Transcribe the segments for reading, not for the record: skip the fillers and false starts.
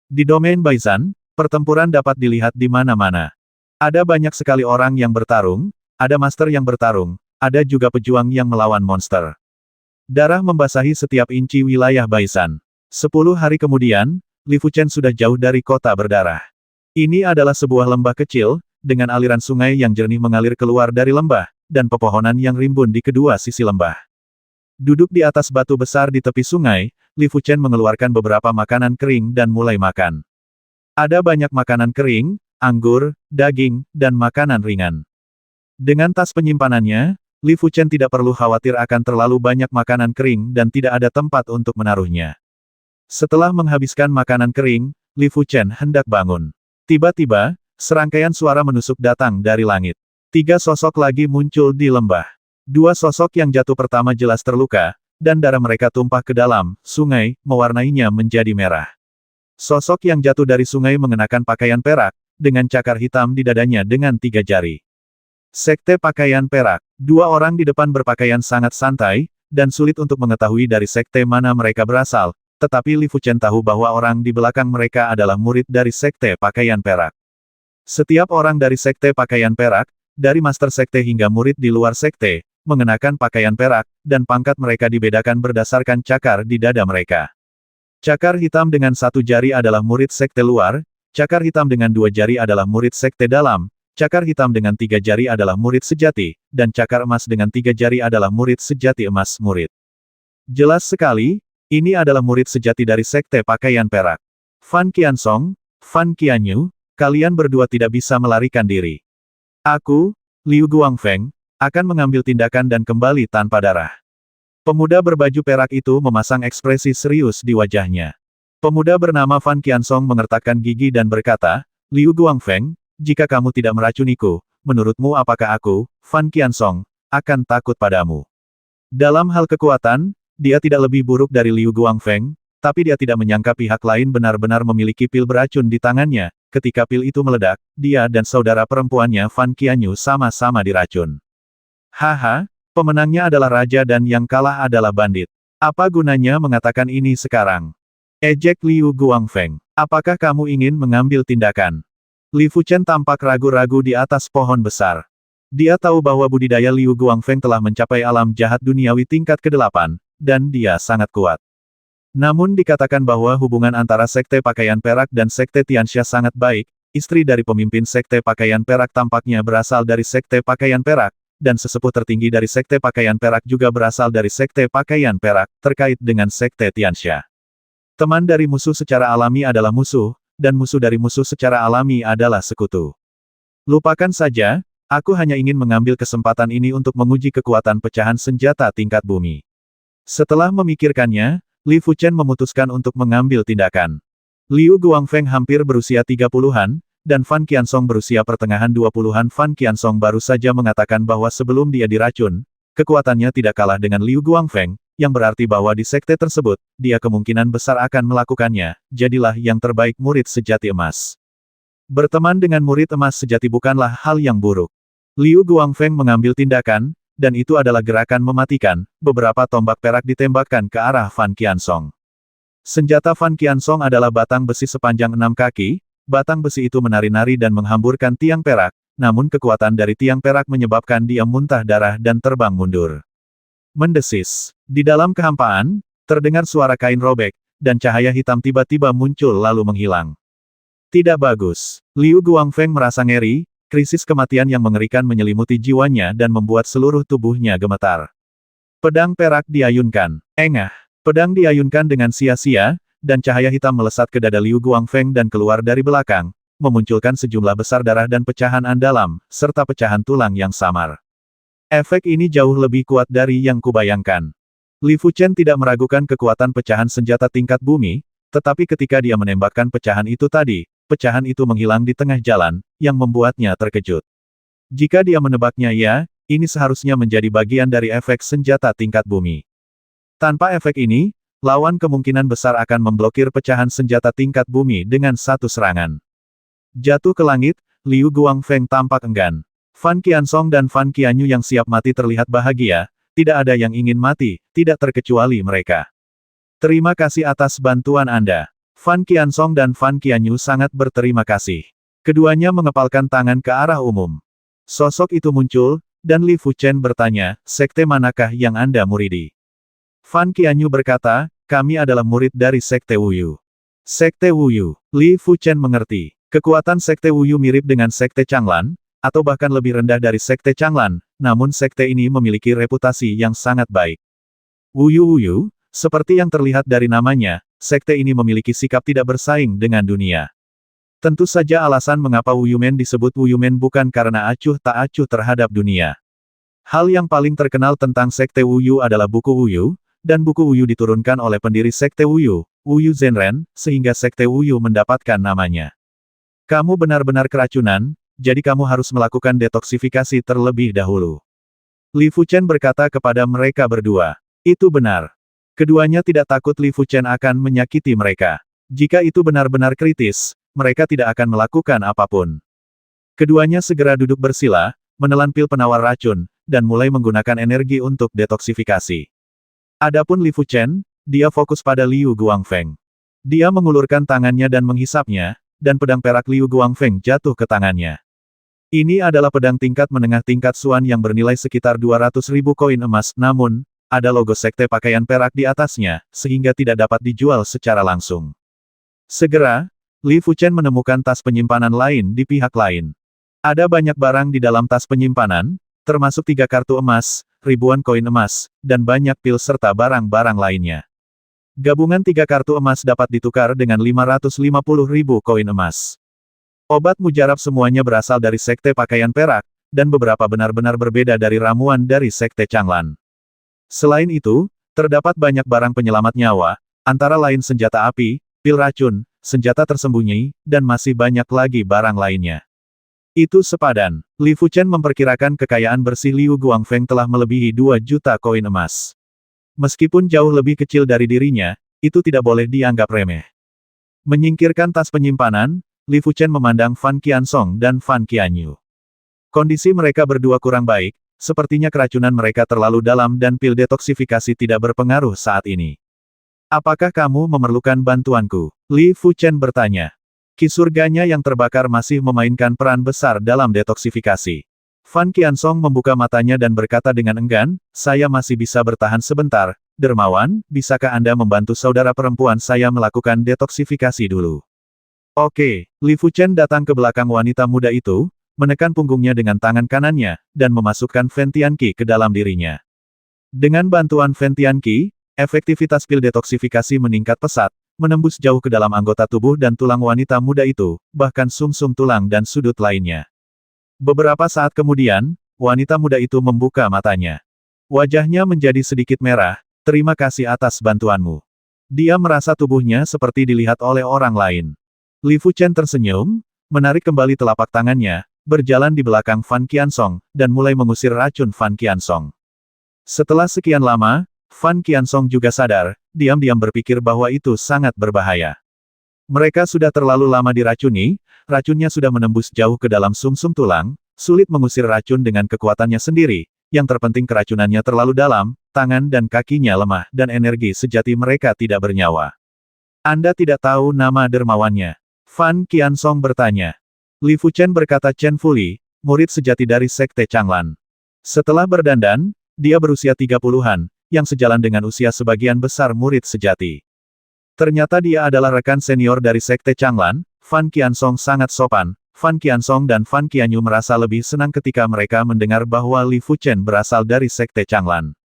Di domain Baizan, pertempuran dapat dilihat di mana-mana. Ada banyak sekali orang yang bertarung, ada master yang bertarung, ada juga pejuang yang melawan monster. Darah membasahi setiap inci wilayah Baizan. 10 hari kemudian, Li Fuchen sudah jauh dari kota berdarah. Ini adalah sebuah lembah kecil, dengan aliran sungai yang jernih mengalir keluar dari lembah, dan pepohonan yang rimbun di kedua sisi lembah. Duduk di atas batu besar di tepi sungai, Li Fuchen mengeluarkan beberapa makanan kering dan mulai makan. Ada banyak makanan kering, anggur, daging, dan makanan ringan. Dengan tas penyimpanannya, Li Fuchen tidak perlu khawatir akan terlalu banyak makanan kering dan tidak ada tempat untuk menaruhnya. Setelah menghabiskan makanan kering, Li Fuchen hendak bangun. Tiba-tiba, serangkaian suara menusuk datang dari langit. 3 sosok lagi muncul di lembah. 2 sosok yang jatuh pertama jelas terluka, dan darah mereka tumpah ke dalam sungai, mewarnainya menjadi merah. Sosok yang jatuh dari sungai mengenakan pakaian perak, dengan cakar hitam di dadanya dengan 3 jari. Sekte pakaian perak. 2 orang di depan berpakaian sangat santai, dan sulit untuk mengetahui dari sekte mana mereka berasal, tetapi Li Fuchen tahu bahwa orang di belakang mereka adalah murid dari sekte pakaian perak. Setiap orang dari sekte pakaian perak, dari master sekte hingga murid di luar sekte, mengenakan pakaian perak, dan pangkat mereka dibedakan berdasarkan cakar di dada mereka. Cakar hitam dengan 1 jari adalah murid sekte luar, cakar hitam dengan 2 jari adalah murid sekte dalam, cakar hitam dengan 3 jari adalah murid sejati, dan cakar emas dengan 3 jari adalah murid sejati emas murid. Jelas sekali, ini adalah murid sejati dari sekte pakaian perak. Fan Qiansong, Fan Qianyu, kalian berdua tidak bisa melarikan diri. Aku, Liu Guangfeng, akan mengambil tindakan dan kembali tanpa darah. Pemuda berbaju perak itu memasang ekspresi serius di wajahnya. Pemuda bernama Fan Qiansong mengertakkan gigi dan berkata, Liu Guangfeng, jika kamu tidak meracuniku, menurutmu apakah aku, Fan Qiansong, akan takut padamu? Dalam hal kekuatan, dia tidak lebih buruk dari Liu Guangfeng, tapi dia tidak menyangka pihak lain benar-benar memiliki pil beracun di tangannya. Ketika pil itu meledak, dia dan saudara perempuannya Fan Qianyu sama-sama diracun. Haha, pemenangnya adalah raja dan yang kalah adalah bandit. Apa gunanya mengatakan ini sekarang? Ejek Liu Guangfeng. Apakah kamu ingin mengambil tindakan? Li Fuchen tampak ragu-ragu di atas pohon besar. Dia tahu bahwa budidaya Liu Guangfeng telah mencapai alam jahat duniawi tingkat ke-8, dan dia sangat kuat. Namun dikatakan bahwa hubungan antara sekte pakaian perak dan sekte Tianxia sangat baik, istri dari pemimpin sekte pakaian perak tampaknya berasal dari sekte pakaian perak, dan sesepuh tertinggi dari sekte pakaian perak juga berasal dari sekte pakaian perak, terkait dengan sekte Tianxia. Teman dari musuh secara alami adalah musuh, dan musuh dari musuh secara alami adalah sekutu. Lupakan saja, aku hanya ingin mengambil kesempatan ini untuk menguji kekuatan pecahan senjata tingkat bumi. Setelah memikirkannya, Li Fuchen memutuskan untuk mengambil tindakan. Liu Guangfeng hampir berusia 30-an, dan Fan Qiansong berusia pertengahan 20-an. Fan Qiansong baru saja mengatakan bahwa sebelum dia diracun, kekuatannya tidak kalah dengan Liu Guangfeng, yang berarti bahwa di sekte tersebut, dia kemungkinan besar akan melakukannya. Jadilah yang terbaik murid sejati emas. Berteman dengan murid emas sejati bukanlah hal yang buruk. Liu Guangfeng mengambil tindakan, dan itu adalah gerakan mematikan. Beberapa tombak perak ditembakkan ke arah Fan Qiansong. Senjata Fan Qiansong adalah batang besi sepanjang 6 kaki, batang besi itu menari-nari dan menghamburkan tiang perak, namun kekuatan dari tiang perak menyebabkan dia muntah darah dan terbang mundur. Mendesis. Di dalam kehampaan, terdengar suara kain robek, dan cahaya hitam tiba-tiba muncul lalu menghilang. Tidak bagus. Liu Guangfeng merasa ngeri, krisis kematian yang mengerikan menyelimuti jiwanya dan membuat seluruh tubuhnya gemetar. Pedang perak diayunkan. Engah. Pedang diayunkan dengan sia-sia, dan cahaya hitam melesat ke dada Liu Guangfeng dan keluar dari belakang, memunculkan sejumlah besar darah dan pecahan andalam, serta pecahan tulang yang samar. Efek ini jauh lebih kuat dari yang kubayangkan. Li Fuchen tidak meragukan kekuatan pecahan senjata tingkat bumi, tetapi ketika dia menembakkan pecahan itu tadi, pecahan itu menghilang di tengah jalan, yang membuatnya terkejut. Jika dia menebaknya ya, ini seharusnya menjadi bagian dari efek senjata tingkat bumi. Tanpa efek ini, lawan kemungkinan besar akan memblokir pecahan senjata tingkat bumi dengan satu serangan. Jatuh ke langit, Liu Guangfeng tampak enggan. Fan Qiansong dan Fan Qianyu yang siap mati terlihat bahagia, tidak ada yang ingin mati, tidak terkecuali mereka. Terima kasih atas bantuan Anda. Fan Qianzong dan Fan Qianyu sangat berterima kasih. Keduanya mengepalkan tangan ke arah umum. Sosok itu muncul, dan Li Fuchen bertanya, sekte manakah yang Anda muridi? Fan Qianyu berkata, kami adalah murid dari Sekte Wuyu. Sekte Wuyu. Li Fuchen mengerti. Kekuatan Sekte Wuyu mirip dengan Sekte Changlan, atau bahkan lebih rendah dari Sekte Changlan, namun sekte ini memiliki reputasi yang sangat baik. Wuyu, seperti yang terlihat dari namanya, sekte ini memiliki sikap tidak bersaing dengan dunia. Tentu saja alasan mengapa Wuyumen disebut Wuyumen bukan karena acuh tak acuh terhadap dunia. Hal yang paling terkenal tentang Sekte Wuyu adalah buku Wuyu, dan buku Wuyu diturunkan oleh pendiri Sekte Wuyu, Wuyu Zhenren, sehingga Sekte Wuyu mendapatkan namanya. Kamu benar-benar keracunan, jadi kamu harus melakukan detoksifikasi terlebih dahulu. Li Fuchen berkata kepada mereka berdua. Itu benar. Keduanya tidak takut Li Fuchen akan menyakiti mereka. Jika itu benar-benar kritis, mereka tidak akan melakukan apapun. Keduanya segera duduk bersila, menelan pil penawar racun, dan mulai menggunakan energi untuk detoksifikasi. Adapun Li Fuchen, dia fokus pada Liu Guangfeng. Dia mengulurkan tangannya dan menghisapnya, dan pedang perak Liu Guangfeng jatuh ke tangannya. Ini adalah pedang tingkat menengah tingkat Suan yang bernilai sekitar 200.000 koin emas, namun, ada logo sekte pakaian perak di atasnya, sehingga tidak dapat dijual secara langsung. Segera, Li Fuchen menemukan tas penyimpanan lain di pihak lain. Ada banyak barang di dalam tas penyimpanan, termasuk 3 kartu emas, ribuan koin emas, dan banyak pil serta barang-barang lainnya. Gabungan 3 kartu emas dapat ditukar dengan 550.000 koin emas. Obat mujarab semuanya berasal dari sekte pakaian perak, dan beberapa benar-benar berbeda dari ramuan dari sekte Changlan. Selain itu, terdapat banyak barang penyelamat nyawa, antara lain senjata api, pil racun, senjata tersembunyi, dan masih banyak lagi barang lainnya. Itu sepadan. Li Fuchen memperkirakan kekayaan bersih Liu Guangfeng telah melebihi 2 juta koin emas. Meskipun jauh lebih kecil dari dirinya, itu tidak boleh dianggap remeh. Menyingkirkan tas penyimpanan, Li Fuchen memandang Fan Qianzong dan Fan Qianyu. Kondisi mereka berdua kurang baik, sepertinya keracunan mereka terlalu dalam dan pil detoksifikasi tidak berpengaruh saat ini. Apakah kamu memerlukan bantuanku? Li Fuchen bertanya. Ki surganya yang terbakar masih memainkan peran besar dalam detoksifikasi. Fan Qianzong membuka matanya dan berkata dengan enggan, saya masih bisa bertahan sebentar, dermawan, bisakah Anda membantu saudara perempuan saya melakukan detoksifikasi dulu? Oke, Li Fuchen datang ke belakang wanita muda itu, menekan punggungnya dengan tangan kanannya, dan memasukkan Fentian Qi ke dalam dirinya. Dengan bantuan Fentian Qi, efektivitas pil detoksifikasi meningkat pesat, menembus jauh ke dalam anggota tubuh dan tulang wanita muda itu, bahkan sumsum tulang dan sudut lainnya. Beberapa saat kemudian, wanita muda itu membuka matanya. Wajahnya menjadi sedikit merah, terima kasih atas bantuanmu. Dia merasa tubuhnya seperti dilihat oleh orang lain. Li Fuchen tersenyum, menarik kembali telapak tangannya, berjalan di belakang Fan Qianzong, dan mulai mengusir racun Fan Qianzong. Setelah sekian lama, Fan Qianzong juga sadar, diam-diam berpikir bahwa itu sangat berbahaya. Mereka sudah terlalu lama diracuni, racunnya sudah menembus jauh ke dalam sumsum tulang, sulit mengusir racun dengan kekuatannya sendiri, yang terpenting keracunannya terlalu dalam, tangan dan kakinya lemah dan energi sejati mereka tidak bernyawa. Anda tidak tahu nama dermawannya? Fan Qianzong bertanya. Li Fuchen berkata Chen Fuli, murid sejati dari Sekte Changlan. Setelah berdandan, dia berusia 30-an, yang sejalan dengan usia sebagian besar murid sejati. Ternyata dia adalah rekan senior dari Sekte Changlan. Fan Qianzong sangat sopan. Fan Qianzong dan Fan Qianyu merasa lebih senang ketika mereka mendengar bahwa Li Fuchen berasal dari Sekte Changlan.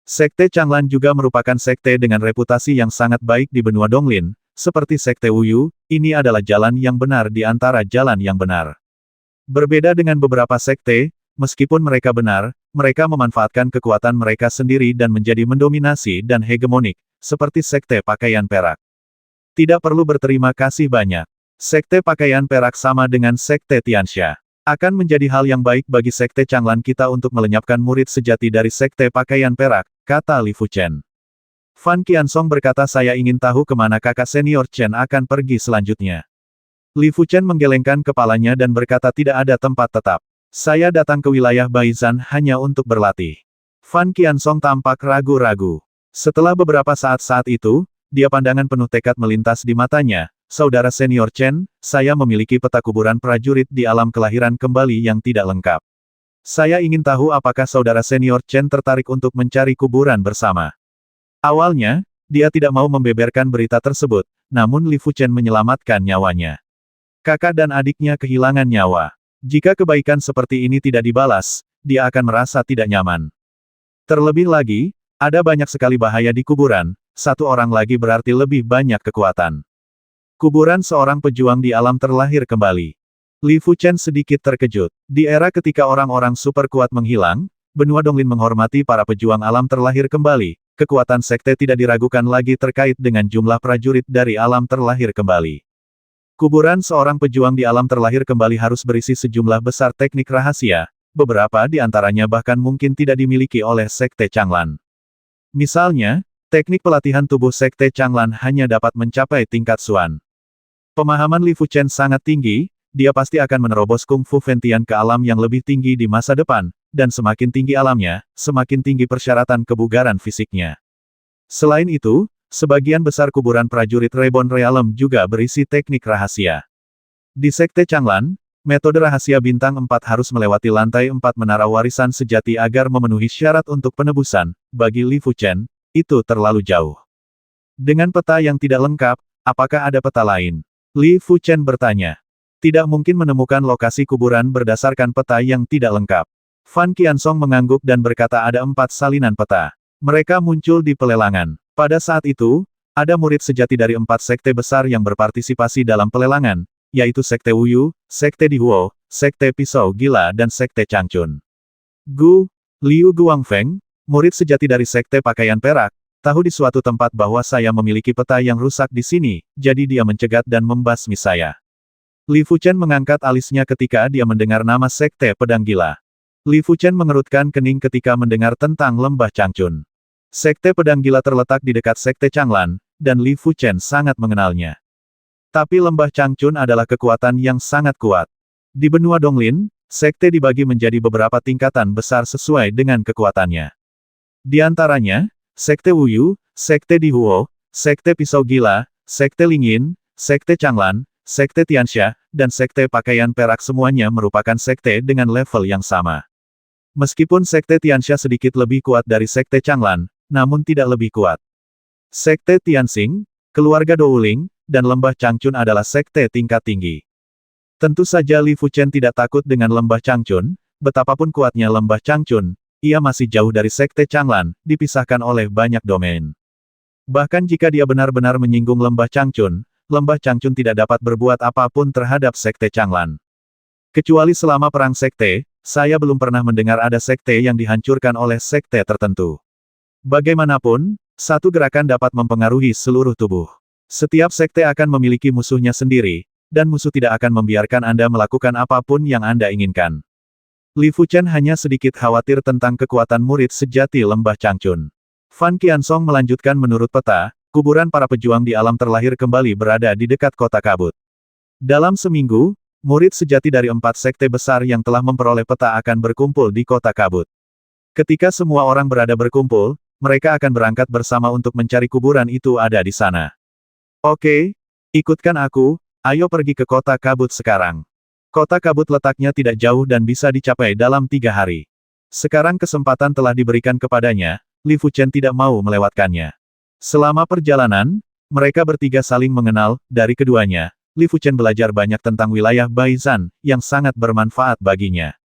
Sekte Changlan juga merupakan sekte dengan reputasi yang sangat baik di benua Donglin, seperti Sekte Wuyu, ini adalah jalan yang benar di antara jalan yang benar. Berbeda dengan beberapa sekte, meskipun mereka benar, mereka memanfaatkan kekuatan mereka sendiri dan menjadi mendominasi dan hegemonik, seperti Sekte Pakaian Perak. Tidak perlu berterima kasih banyak. Sekte Pakaian Perak sama dengan Sekte Tianxia. Akan menjadi hal yang baik bagi Sekte Changlan kita untuk melenyapkan murid sejati dari Sekte Pakaian Perak, kata Li Fuchen. Fan Qianzong berkata saya ingin tahu kemana kakak senior Chen akan pergi selanjutnya. Li Fuchen menggelengkan kepalanya dan berkata tidak ada tempat tetap. Saya datang ke wilayah Baizan hanya untuk berlatih. Fan Qianzong tampak ragu-ragu. Setelah beberapa saat itu, dia pandangan penuh tekad melintas di matanya. Saudara senior Chen, saya memiliki peta kuburan prajurit di alam kelahiran kembali yang tidak lengkap. Saya ingin tahu apakah saudara senior Chen tertarik untuk mencari kuburan bersama. Awalnya, dia tidak mau membeberkan berita tersebut, namun Li Fuchen menyelamatkan nyawanya. Kakak dan adiknya kehilangan nyawa. Jika kebaikan seperti ini tidak dibalas, dia akan merasa tidak nyaman. Terlebih lagi, ada banyak sekali bahaya di kuburan, satu orang lagi berarti lebih banyak kekuatan. Kuburan seorang pejuang di alam terlahir kembali. Li Fuchen sedikit terkejut. Di era ketika orang-orang super kuat menghilang, benua Donglin menghormati para pejuang alam terlahir kembali, kekuatan sekte tidak diragukan lagi terkait dengan jumlah prajurit dari alam terlahir kembali. Kuburan seorang pejuang di alam terlahir kembali harus berisi sejumlah besar teknik rahasia, beberapa di antaranya bahkan mungkin tidak dimiliki oleh Sekte Changlan. Misalnya, teknik pelatihan tubuh Sekte Changlan hanya dapat mencapai tingkat Xuan. Pemahaman Li Fuchen sangat tinggi, dia pasti akan menerobos Kung Fu Ventian ke alam yang lebih tinggi di masa depan, dan semakin tinggi alamnya, semakin tinggi persyaratan kebugaran fisiknya. Selain itu, sebagian besar kuburan prajurit Reborn Realm juga berisi teknik rahasia. Di Sekte Changlan, metode rahasia bintang 4 harus melewati lantai 4 menara warisan sejati agar memenuhi syarat untuk penebusan. Bagi Li Fuchen, itu terlalu jauh. Dengan peta yang tidak lengkap, apakah ada peta lain? Li Fuchen bertanya. Tidak mungkin menemukan lokasi kuburan berdasarkan peta yang tidak lengkap. Fan Qiansong mengangguk dan berkata ada 4 salinan peta. Mereka muncul di pelelangan. Pada saat itu, ada murid sejati dari 4 sekte besar yang berpartisipasi dalam pelelangan, yaitu Sekte Wuyu, Sekte Dihuo, Sekte Pisau Gila dan Sekte Changchun. Gu, Liu Guangfeng, murid sejati dari Sekte Pakaian Perak, tahu di suatu tempat bahwa saya memiliki peta yang rusak di sini, jadi dia mencegat dan membasmi saya. Li Fuchen mengangkat alisnya ketika dia mendengar nama Sekte Pedang Gila. Li Fuchen mengerutkan kening ketika mendengar tentang Lembah Changchun. Sekte Pedang Gila terletak di dekat Sekte Changlan, dan Li Fuchen sangat mengenalnya. Tapi Lembah Changchun adalah kekuatan yang sangat kuat. Di benua Donglin, sekte dibagi menjadi beberapa tingkatan besar sesuai dengan kekuatannya. Di antaranya, Sekte Wuyu, Sekte Dihuo, Sekte Pisau Gila, Sekte Lingyin, Sekte Changlan, Sekte Tianxia, dan Sekte Pakaian Perak semuanya merupakan sekte dengan level yang sama. Meskipun Sekte Tianxia sedikit lebih kuat dari Sekte Changlan, namun tidak lebih kuat. Sekte Tianxing, keluarga Douling, dan Lembah Changchun adalah sekte tingkat tinggi. Tentu saja Li Fuchen tidak takut dengan Lembah Changchun, betapapun kuatnya Lembah Changchun, ia masih jauh dari Sekte Changlan, dipisahkan oleh banyak domain. Bahkan jika dia benar-benar menyinggung Lembah Changchun tidak dapat berbuat apapun terhadap Sekte Changlan. Kecuali selama perang sekte, saya belum pernah mendengar ada sekte yang dihancurkan oleh sekte tertentu. Bagaimanapun, satu gerakan dapat mempengaruhi seluruh tubuh. Setiap sekte akan memiliki musuhnya sendiri, dan musuh tidak akan membiarkan Anda melakukan apapun yang Anda inginkan. Li Fuchen hanya sedikit khawatir tentang kekuatan murid sejati Lembah Changchun. Fan Qiansong melanjutkan menurut peta, kuburan para pejuang di alam terlahir kembali berada di dekat kota kabut. Dalam seminggu, murid sejati dari 4 sekte besar yang telah memperoleh peta akan berkumpul di kota kabut. Ketika semua orang berada berkumpul, mereka akan berangkat bersama untuk mencari kuburan itu ada di sana. Oke, ikutkan aku, ayo pergi ke kota kabut sekarang. Kota kabut letaknya tidak jauh dan bisa dicapai dalam 3 hari. Sekarang kesempatan telah diberikan kepadanya, Li Fuchen tidak mau melewatkannya. Selama perjalanan, mereka bertiga saling mengenal, dari keduanya, Li Fuchen belajar banyak tentang wilayah Baizan, yang sangat bermanfaat baginya.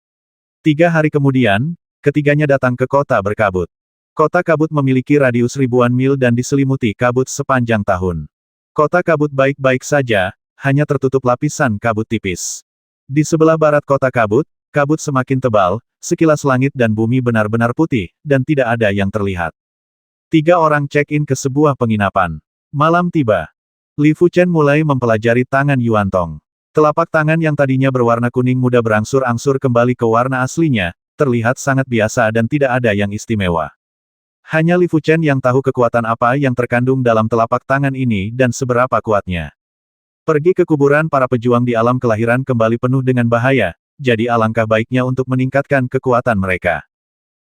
3 hari kemudian, ketiganya datang ke kota berkabut. Kota kabut memiliki radius ribuan mil dan diselimuti kabut sepanjang tahun. Kota kabut baik-baik saja, hanya tertutup lapisan kabut tipis. Di sebelah barat kota kabut, kabut semakin tebal, sekilas langit dan bumi benar-benar putih, dan tidak ada yang terlihat. 3 orang check-in ke sebuah penginapan. Malam tiba. Li Fuchen mulai mempelajari tangan Yuan Tong. Telapak tangan yang tadinya berwarna kuning muda berangsur-angsur kembali ke warna aslinya, terlihat sangat biasa dan tidak ada yang istimewa. Hanya Li Fuchen yang tahu kekuatan apa yang terkandung dalam telapak tangan ini dan seberapa kuatnya. Pergi ke kuburan para pejuang di alam kelahiran kembali penuh dengan bahaya, jadi alangkah baiknya untuk meningkatkan kekuatan mereka.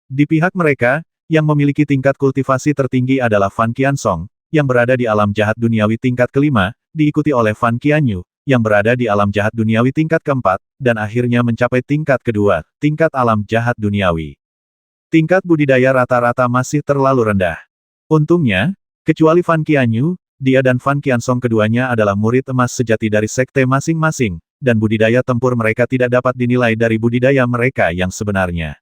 Di pihak mereka, yang memiliki tingkat kultivasi tertinggi adalah Fan Qiansong, yang berada di alam jahat duniawi tingkat kelima, diikuti oleh Fan Qianyu, yang berada di alam jahat duniawi tingkat keempat, dan akhirnya mencapai tingkat kedua, tingkat alam jahat duniawi. Tingkat budidaya rata-rata masih terlalu rendah. Untungnya, kecuali Fan Qianyu, dia dan Fan Qiansong keduanya adalah murid emas sejati dari sekte masing-masing, dan budidaya tempur mereka tidak dapat dinilai dari budidaya mereka yang sebenarnya.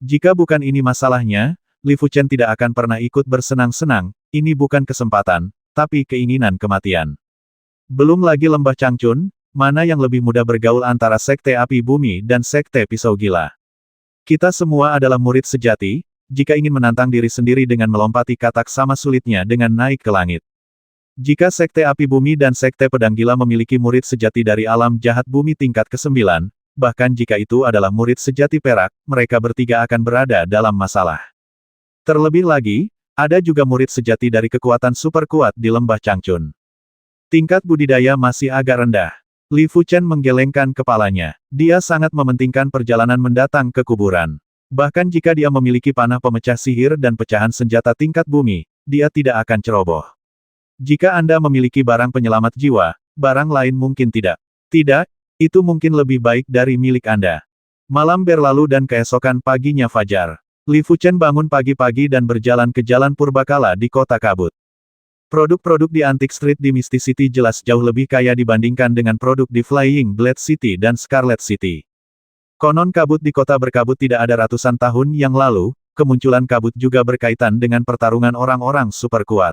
Jika bukan ini masalahnya, Li Fuchen tidak akan pernah ikut bersenang-senang, ini bukan kesempatan, tapi keinginan kematian. Belum lagi lembah Changchun, mana yang lebih mudah bergaul antara sekte api bumi dan sekte pisau gila. Kita semua adalah murid sejati, jika ingin menantang diri sendiri dengan melompati katak sama sulitnya dengan naik ke langit. Jika sekte api bumi dan sekte pedang gila memiliki murid sejati dari alam jahat bumi tingkat ke-9, bahkan jika itu adalah murid sejati perak, mereka bertiga akan berada dalam masalah. Terlebih lagi, ada juga murid sejati dari kekuatan super kuat di lembah Changchun. Tingkat budidaya masih agak rendah. Li Fuchen menggelengkan kepalanya. Dia sangat mementingkan perjalanan mendatang ke kuburan. Bahkan jika dia memiliki panah pemecah sihir dan pecahan senjata tingkat bumi, dia tidak akan ceroboh. Jika Anda memiliki barang penyelamat jiwa, barang lain mungkin tidak. Tidak, itu mungkin lebih baik dari milik Anda. Malam berlalu dan keesokan paginya fajar. Li Fuchen bangun pagi-pagi dan berjalan ke jalan purbakala di kota kabut. Produk-produk di Antique Street di Misty City jelas jauh lebih kaya dibandingkan dengan produk di Flying Blade City dan Scarlet City. Konon kabut di kota berkabut tidak ada ratusan tahun yang lalu, kemunculan kabut juga berkaitan dengan pertarungan orang-orang super kuat.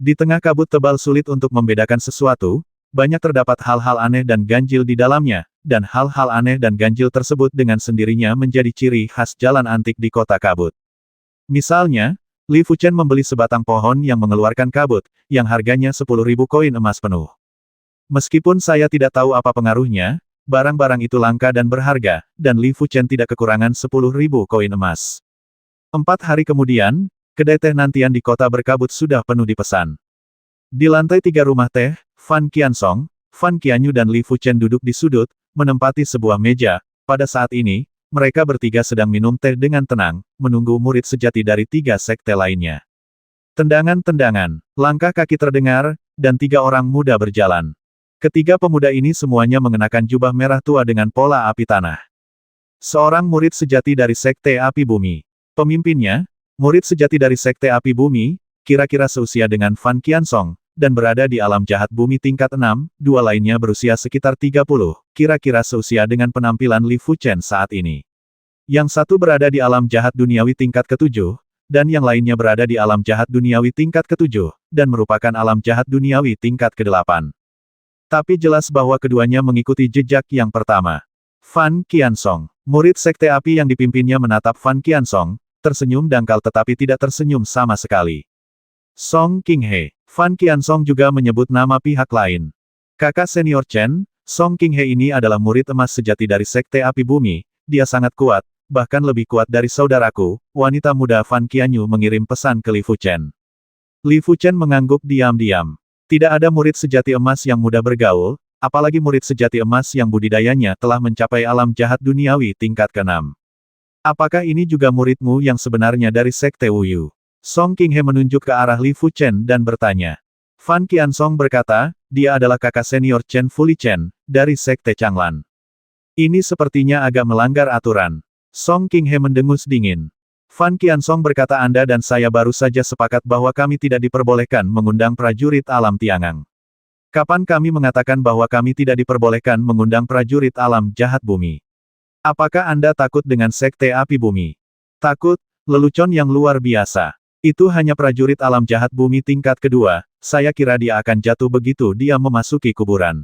Di tengah kabut tebal sulit untuk membedakan sesuatu, banyak terdapat hal-hal aneh dan ganjil di dalamnya, dan hal-hal aneh dan ganjil tersebut dengan sendirinya menjadi ciri khas jalan antik di kota kabut. Misalnya, Li Fuchen membeli sebatang pohon yang mengeluarkan kabut, yang harganya 10.000 koin emas penuh. Meskipun saya tidak tahu apa pengaruhnya, barang-barang itu langka dan berharga, dan Li Fuchen tidak kekurangan 10.000 koin emas. 4 hari kemudian, kedai teh nantian di kota berkabut sudah penuh dipesan. Di lantai 3 rumah teh, Fan Qiansong, Fan Qianyu dan Li Fuchen duduk di sudut, menempati sebuah meja. Pada saat ini, mereka bertiga sedang minum teh dengan tenang, menunggu murid sejati dari 3 sekte lainnya. Tendangan-tendangan, langkah kaki terdengar, dan 3 orang muda berjalan. Ketiga pemuda ini semuanya mengenakan jubah merah tua dengan pola api tanah. Seorang murid sejati dari sekte api bumi. Pemimpinnya, murid sejati dari sekte api bumi, kira-kira seusia dengan Fan Qiansong, dan berada di alam jahat bumi tingkat 6, 2 lainnya berusia sekitar 30, kira-kira seusia dengan penampilan Li Fuchen saat ini. Yang satu berada di alam jahat duniawi tingkat ke-7, dan yang lainnya berada di alam jahat duniawi tingkat ke-7, dan merupakan alam jahat duniawi tingkat ke-8. Tapi jelas bahwa keduanya mengikuti jejak yang pertama. Fan Qiansong, murid sekte api yang dipimpinnya menatap Fan Qiansong, tersenyum dangkal tetapi tidak tersenyum sama sekali. Song Qinghe. Fan Qiansong juga menyebut nama pihak lain. Kakak senior Chen, Song Qinghe ini adalah murid emas sejati dari sekte api bumi, dia sangat kuat, bahkan lebih kuat dari saudaraku, wanita muda Fan Qianyu mengirim pesan ke Li Fuchen. Li Fuchen mengangguk diam-diam. Tidak ada murid sejati emas yang mudah bergaul, apalagi murid sejati emas yang budidayanya telah mencapai alam jahat duniawi tingkat ke-6. Apakah ini juga muridmu yang sebenarnya dari sekte Wuyu? Song Qinghe menunjuk ke arah Li Fuchen dan bertanya. Fan Qiansong berkata, dia adalah kakak senior Chen Fuli Chen, dari sekte Changlan. Ini sepertinya agak melanggar aturan. Song Qinghe mendengus dingin. Fan Qiansong berkata Anda dan saya baru saja sepakat bahwa kami tidak diperbolehkan mengundang prajurit alam Tiangang. Kapan kami mengatakan bahwa kami tidak diperbolehkan mengundang prajurit alam jahat bumi? Apakah Anda takut dengan sekte api bumi? Takut? Lelucon yang luar biasa. Itu hanya prajurit alam jahat bumi tingkat kedua, saya kira dia akan jatuh begitu dia memasuki kuburan.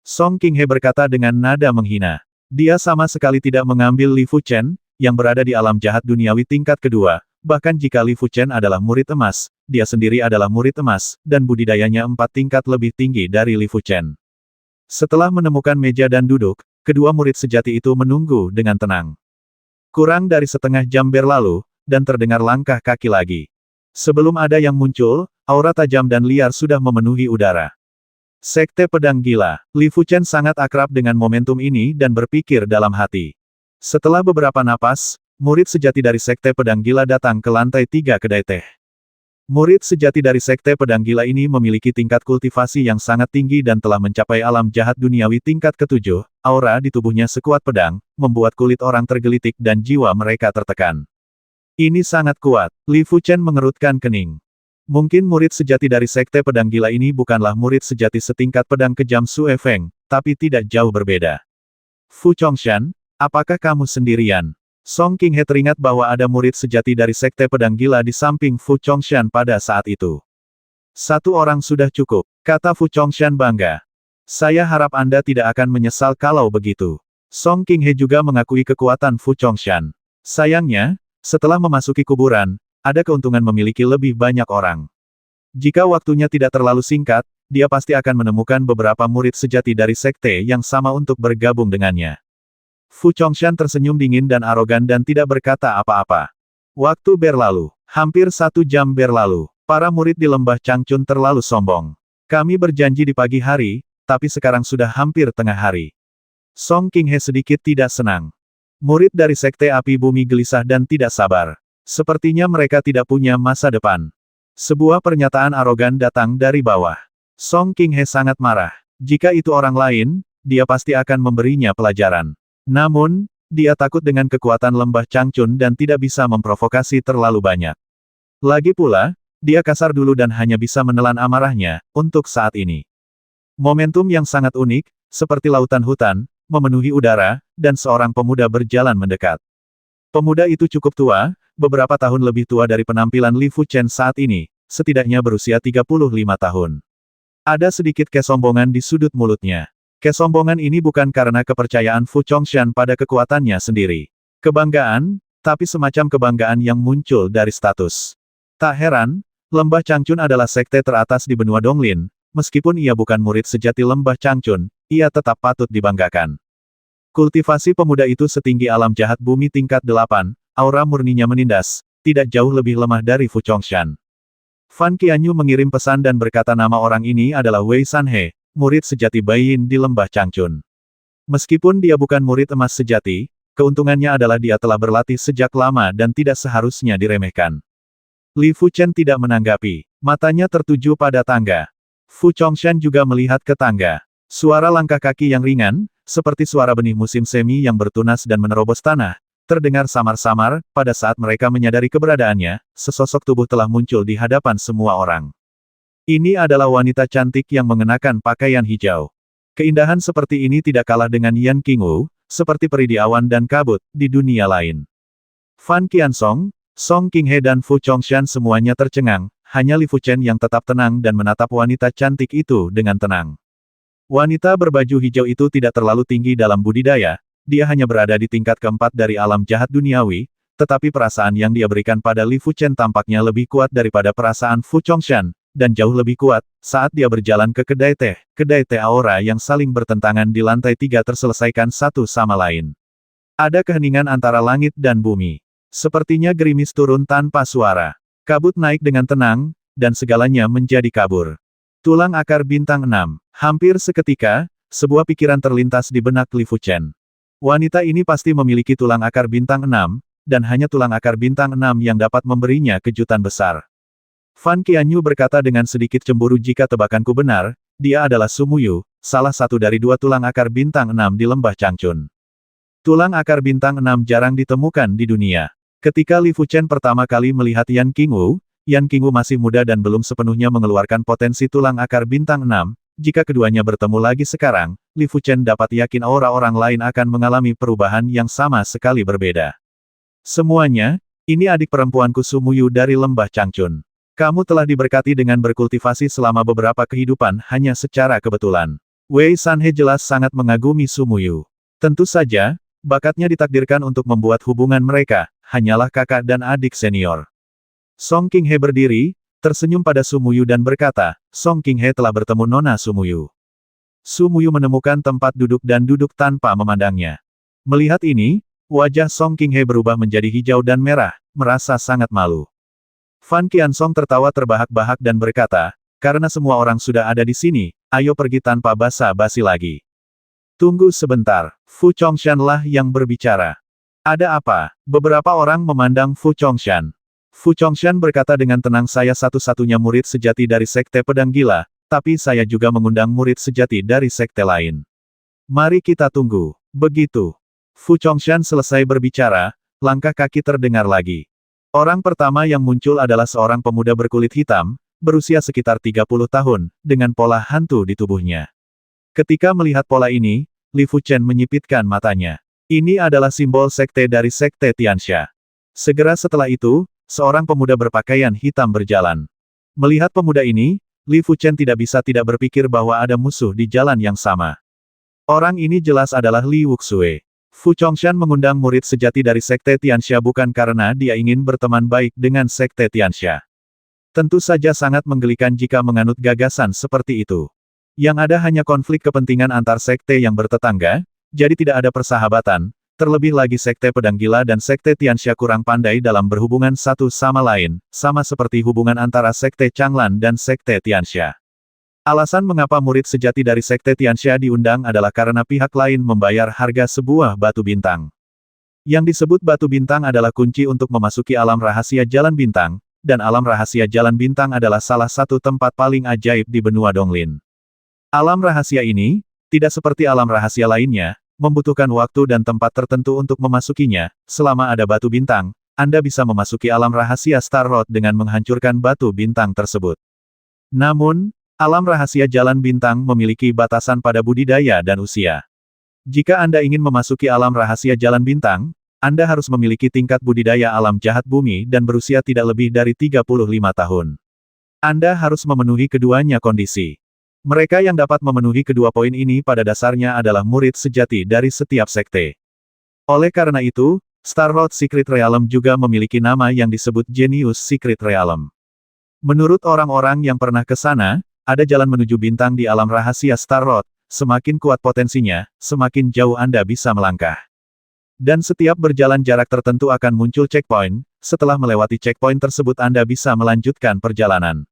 Song Qinghe berkata dengan nada menghina. Dia sama sekali tidak mengambil Li Fuchen, yang berada di alam jahat duniawi tingkat kedua, bahkan jika Li Fuchen adalah murid emas, dia sendiri adalah murid emas, dan budidayanya 4 tingkat lebih tinggi dari Li Fuchen. Setelah menemukan meja dan duduk, kedua murid sejati itu menunggu dengan tenang. Kurang dari setengah jam berlalu, dan terdengar langkah kaki lagi. Sebelum ada yang muncul, aura tajam dan liar sudah memenuhi udara. Sekte Pedang Gila. Li Fuchen sangat akrab dengan momentum ini dan berpikir dalam hati. Setelah beberapa napas, murid sejati dari Sekte Pedang Gila datang ke lantai 3 kedai teh. Murid sejati dari Sekte Pedang Gila ini memiliki tingkat kultivasi yang sangat tinggi dan telah mencapai alam jahat duniawi tingkat ke-7, aura di tubuhnya sekuat pedang, membuat kulit orang tergelitik dan jiwa mereka tertekan. Ini sangat kuat. Li Fuchen mengerutkan kening. Mungkin murid sejati dari Sekte Pedang Gila ini bukanlah murid sejati setingkat pedang kejam Sue Feng, tapi tidak jauh berbeda. Fu Chongshan, apakah kamu sendirian? Song Qinghe teringat bahwa ada murid sejati dari Sekte Pedang Gila di samping Fu Chongshan pada saat itu. Satu orang sudah cukup, kata Fu Chongshan bangga. Saya harap Anda tidak akan menyesal kalau begitu. Song Qinghe juga mengakui kekuatan Fu Chongshan. Sayangnya, setelah memasuki kuburan, ada keuntungan memiliki lebih banyak orang. Jika waktunya tidak terlalu singkat, dia pasti akan menemukan beberapa murid sejati dari sekte yang sama untuk bergabung dengannya. Fu Chongshan tersenyum dingin dan arogan dan tidak berkata apa-apa. Waktu berlalu. Hampir 1 jam berlalu. Para murid di lembah Changchun terlalu sombong. Kami berjanji di pagi hari, tapi sekarang sudah hampir tengah hari. Song Qinghe sedikit tidak senang. Murid dari Sekte Api Bumi gelisah dan tidak sabar. Sepertinya mereka tidak punya masa depan. Sebuah pernyataan arogan datang dari bawah. Song Qinghe sangat marah. Jika itu orang lain, dia pasti akan memberinya pelajaran. Namun, dia takut dengan kekuatan lembah Changchun dan tidak bisa memprovokasi terlalu banyak. Lagi pula, dia kasar dulu dan hanya bisa menelan amarahnya, untuk saat ini. Momentum yang sangat unik, seperti lautan hutan, memenuhi udara, dan seorang pemuda berjalan mendekat. Pemuda itu cukup tua, beberapa tahun lebih tua dari penampilan Li Fuchen saat ini, setidaknya berusia 35 tahun. Ada sedikit kesombongan di sudut mulutnya. Kesombongan ini bukan karena kepercayaan Fu Chongshan pada kekuatannya sendiri. Kebanggaan, tapi semacam kebanggaan yang muncul dari status. Tak heran, Lembah Changchun adalah sekte teratas di benua Donglin, meskipun ia bukan murid sejati Lembah Changchun, ia tetap patut dibanggakan. Kultivasi pemuda itu setinggi alam jahat bumi tingkat 8, aura murninya menindas, tidak jauh lebih lemah dari Fu Chongshan. Fan Qianyu mengirim pesan dan berkata nama orang ini adalah Wei Sanhe, murid sejati Baiyin di Lembah Changchun. Meskipun dia bukan murid emas sejati, keuntungannya adalah dia telah berlatih sejak lama dan tidak seharusnya diremehkan. Li Fuchen tidak menanggapi. Matanya tertuju pada tangga. Fu Chongshan juga melihat ke tangga. Suara langkah kaki yang ringan, seperti suara benih musim semi yang bertunas dan menerobos tanah, terdengar samar-samar. Pada saat mereka menyadari keberadaannya, sesosok tubuh telah muncul di hadapan semua orang. Ini adalah wanita cantik yang mengenakan pakaian hijau. Keindahan seperti ini tidak kalah dengan Yan Qingwu, seperti peri di awan dan kabut, di dunia lain. Fan Qiansong, Song Qinghe dan Fu Chongshan semuanya tercengang, hanya Li Fuchen yang tetap tenang dan menatap wanita cantik itu dengan tenang. Wanita berbaju hijau itu tidak terlalu tinggi dalam budidaya, dia hanya berada di tingkat keempat dari alam jahat duniawi, tetapi perasaan yang dia berikan pada Li Fuchen tampaknya lebih kuat daripada perasaan Fu Chongshan, dan jauh lebih kuat, saat dia berjalan ke kedai teh aura yang saling bertentangan di lantai 3 terselesaikan satu sama lain. Ada keheningan antara langit dan bumi. Sepertinya gerimis turun tanpa suara. Kabut naik dengan tenang, dan segalanya menjadi kabur. Tulang akar bintang 6. Hampir seketika, sebuah pikiran terlintas di benak Li Fuchen. Wanita ini pasti memiliki tulang akar bintang 6, dan hanya tulang akar bintang 6 yang dapat memberinya kejutan besar. Fan Qianyu berkata dengan sedikit cemburu jika tebakanku benar, dia adalah Sumuyu, salah satu dari 2 tulang akar bintang 6 di Lembah Changchun. Tulang akar bintang 6 jarang ditemukan di dunia. Ketika Li Fuchen pertama kali melihat Yan Qingwu masih muda dan belum sepenuhnya mengeluarkan potensi tulang akar bintang 6, jika keduanya bertemu lagi sekarang, Li Fuchen dapat yakin aura orang lain akan mengalami perubahan yang sama sekali berbeda. Semuanya, ini adik perempuanku Sumuyu dari Lembah Changchun. Kamu telah diberkati dengan berkultivasi selama beberapa kehidupan hanya secara kebetulan. Wei Sanhe jelas sangat mengagumi Sumuyu. Tentu saja, bakatnya ditakdirkan untuk membuat hubungan mereka, hanyalah kakak dan adik senior. Song Qinghe berdiri, tersenyum pada Sumuyu dan berkata, Song Qinghe telah bertemu Nona Sumuyu. Sumuyu menemukan tempat duduk dan duduk tanpa memandangnya. Melihat ini, wajah Song Qinghe berubah menjadi hijau dan merah, merasa sangat malu. Fan Qiansong tertawa terbahak-bahak dan berkata, karena semua orang sudah ada di sini, ayo pergi tanpa basa-basi lagi. Tunggu sebentar, Fu Chongshan lah yang berbicara. Ada apa? Beberapa orang memandang Fu Chongshan. Fu Chongshan berkata dengan tenang, saya satu-satunya murid sejati dari Sekte Pedang Gila, tapi saya juga mengundang murid sejati dari sekte lain. Mari kita tunggu. Begitu Fu Chongshan selesai berbicara, langkah kaki terdengar lagi. Orang pertama yang muncul adalah seorang pemuda berkulit hitam, berusia sekitar 30 tahun, dengan pola hantu di tubuhnya. Ketika melihat pola ini, Li Fuchen menyipitkan matanya. Ini adalah simbol sekte dari Sekte Tianxia. Segera setelah itu, seorang pemuda berpakaian hitam berjalan. Melihat pemuda ini, Li Fuchen tidak bisa tidak berpikir bahwa ada musuh di jalan yang sama. Orang ini jelas adalah Li Wuxue. Fu Chongshan mengundang murid sejati dari Sekte Tianxia bukan karena dia ingin berteman baik dengan Sekte Tianxia. Tentu saja sangat menggelikan jika menganut gagasan seperti itu. Yang ada hanya konflik kepentingan antar sekte yang bertetangga, jadi tidak ada persahabatan, terlebih lagi Sekte Pedang Gila dan Sekte Tianxia kurang pandai dalam berhubungan satu sama lain, sama seperti hubungan antara Sekte Changlan dan Sekte Tianxia. Alasan mengapa murid sejati dari Sekte Tianxia diundang adalah karena pihak lain membayar harga sebuah batu bintang. Yang disebut batu bintang adalah kunci untuk memasuki alam rahasia Jalan Bintang, dan alam rahasia Jalan Bintang adalah salah satu tempat paling ajaib di benua Donglin. Alam rahasia ini, tidak seperti alam rahasia lainnya, membutuhkan waktu dan tempat tertentu untuk memasukinya. Selama ada batu bintang, Anda bisa memasuki alam rahasia Star Road dengan menghancurkan batu bintang tersebut. Namun, alam rahasia Jalan Bintang memiliki batasan pada budidaya dan usia. Jika Anda ingin memasuki alam rahasia Jalan Bintang, Anda harus memiliki tingkat budidaya alam jahat bumi dan berusia tidak lebih dari 35 tahun. Anda harus memenuhi keduanya kondisi. Mereka yang dapat memenuhi kedua poin ini pada dasarnya adalah murid sejati dari setiap sekte. Oleh karena itu, Star Road Secret Realm juga memiliki nama yang disebut Genius Secret Realm. Menurut orang-orang yang pernah ke sana, ada jalan menuju bintang di alam rahasia Star Road, semakin kuat potensinya, semakin jauh Anda bisa melangkah. Dan setiap berjalan jarak tertentu akan muncul checkpoint, setelah melewati checkpoint tersebut Anda bisa melanjutkan perjalanan.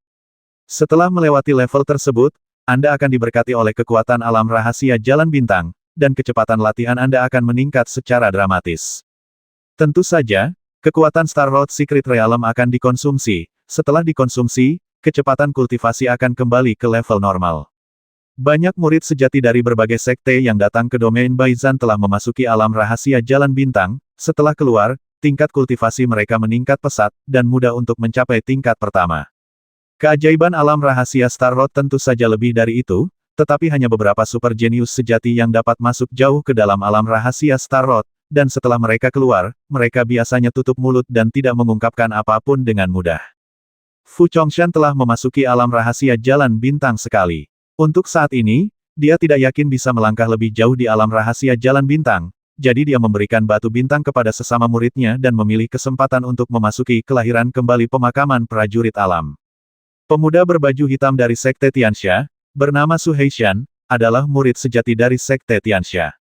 Setelah melewati level tersebut, Anda akan diberkati oleh kekuatan alam rahasia Jalan Bintang, dan kecepatan latihan Anda akan meningkat secara dramatis. Tentu saja, kekuatan Star Road Secret Realm akan dikonsumsi, setelah dikonsumsi, kecepatan kultivasi akan kembali ke level normal. Banyak murid sejati dari berbagai sekte yang datang ke domain Baizan telah memasuki alam rahasia Jalan Bintang, setelah keluar, tingkat kultivasi mereka meningkat pesat, dan mudah untuk mencapai tingkat pertama. Keajaiban alam rahasia Star Road tentu saja lebih dari itu, tetapi hanya beberapa super jenius sejati yang dapat masuk jauh ke dalam alam rahasia Star Road, dan setelah mereka keluar, mereka biasanya tutup mulut dan tidak mengungkapkan apapun dengan mudah. Fu Chongshan telah memasuki alam rahasia Jalan Bintang sekali. Untuk saat ini, dia tidak yakin bisa melangkah lebih jauh di alam rahasia Jalan Bintang, jadi dia memberikan batu bintang kepada sesama muridnya dan memilih kesempatan untuk memasuki kelahiran kembali pemakaman prajurit alam. Pemuda berbaju hitam dari Sekte Tianxia, bernama Su Heishan, adalah murid sejati dari Sekte Tianxia.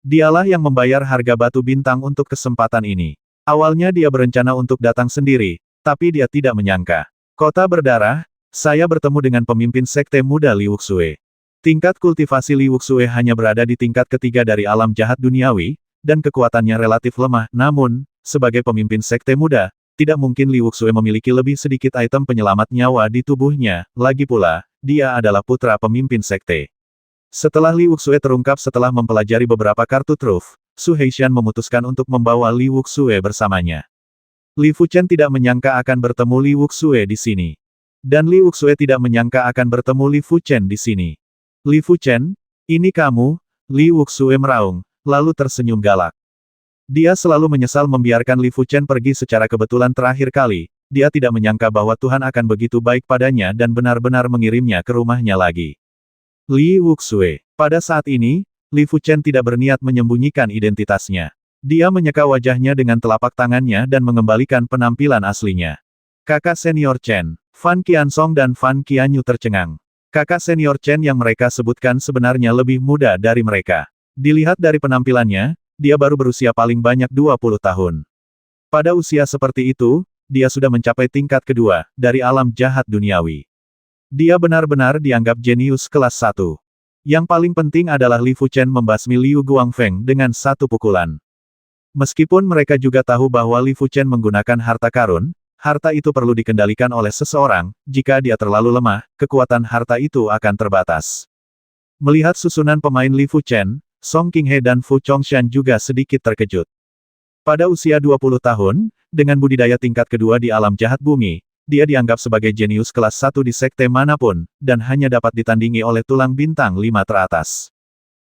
Dialah yang membayar harga batu bintang untuk kesempatan ini. Awalnya dia berencana untuk datang sendiri, tapi dia tidak menyangka. Kota berdarah, saya bertemu dengan pemimpin sekte muda Li Wuxue. Tingkat kultivasi Li Wuxue hanya berada di tingkat ketiga dari alam jahat duniawi, dan kekuatannya relatif lemah. Namun, sebagai pemimpin sekte muda, tidak mungkin Li Wuxue memiliki lebih sedikit item penyelamat nyawa di tubuhnya, lagi pula, dia adalah putra pemimpin sekte. Setelah Li Wuxue terungkap setelah mempelajari beberapa kartu truf, Su Heishan memutuskan untuk membawa Li Wuxue bersamanya. Li Fuchen tidak menyangka akan bertemu Li Wuxue di sini. Dan Li Wuxue tidak menyangka akan bertemu Li Fuchen di sini. Li Fuchen, ini kamu, Li Wuxue meraung, lalu tersenyum galak. Dia selalu menyesal membiarkan Li Fuchen pergi secara kebetulan terakhir kali, dia tidak menyangka bahwa Tuhan akan begitu baik padanya dan benar-benar mengirimnya ke rumahnya lagi. Li Wuxue. Pada saat ini, Li Fuchen tidak berniat menyembunyikan identitasnya. Dia menyeka wajahnya dengan telapak tangannya dan mengembalikan penampilan aslinya. Kakak senior Chen, Fan Qiansong dan Fan Qianyu tercengang. Kakak senior Chen yang mereka sebutkan sebenarnya lebih muda dari mereka. Dilihat dari penampilannya, dia baru berusia paling banyak 20 tahun. Pada usia seperti itu, dia sudah mencapai tingkat kedua, dari alam jahat duniawi. Dia benar-benar dianggap jenius kelas 1. Yang paling penting adalah Li Fuchen membasmi Liu Guangfeng dengan satu pukulan. Meskipun mereka juga tahu bahwa Li Fuchen menggunakan harta karun, Harta itu perlu dikendalikan oleh seseorang, jika dia terlalu lemah, kekuatan harta itu akan terbatas. Melihat susunan pemain Li Fuchen, Song Qinghe dan Fu Chongshan juga sedikit terkejut. Pada usia 20 tahun, dengan budidaya tingkat kedua di alam jahat bumi, dia dianggap sebagai jenius kelas 1 di sekte manapun, dan hanya dapat ditandingi oleh tulang bintang 5 teratas.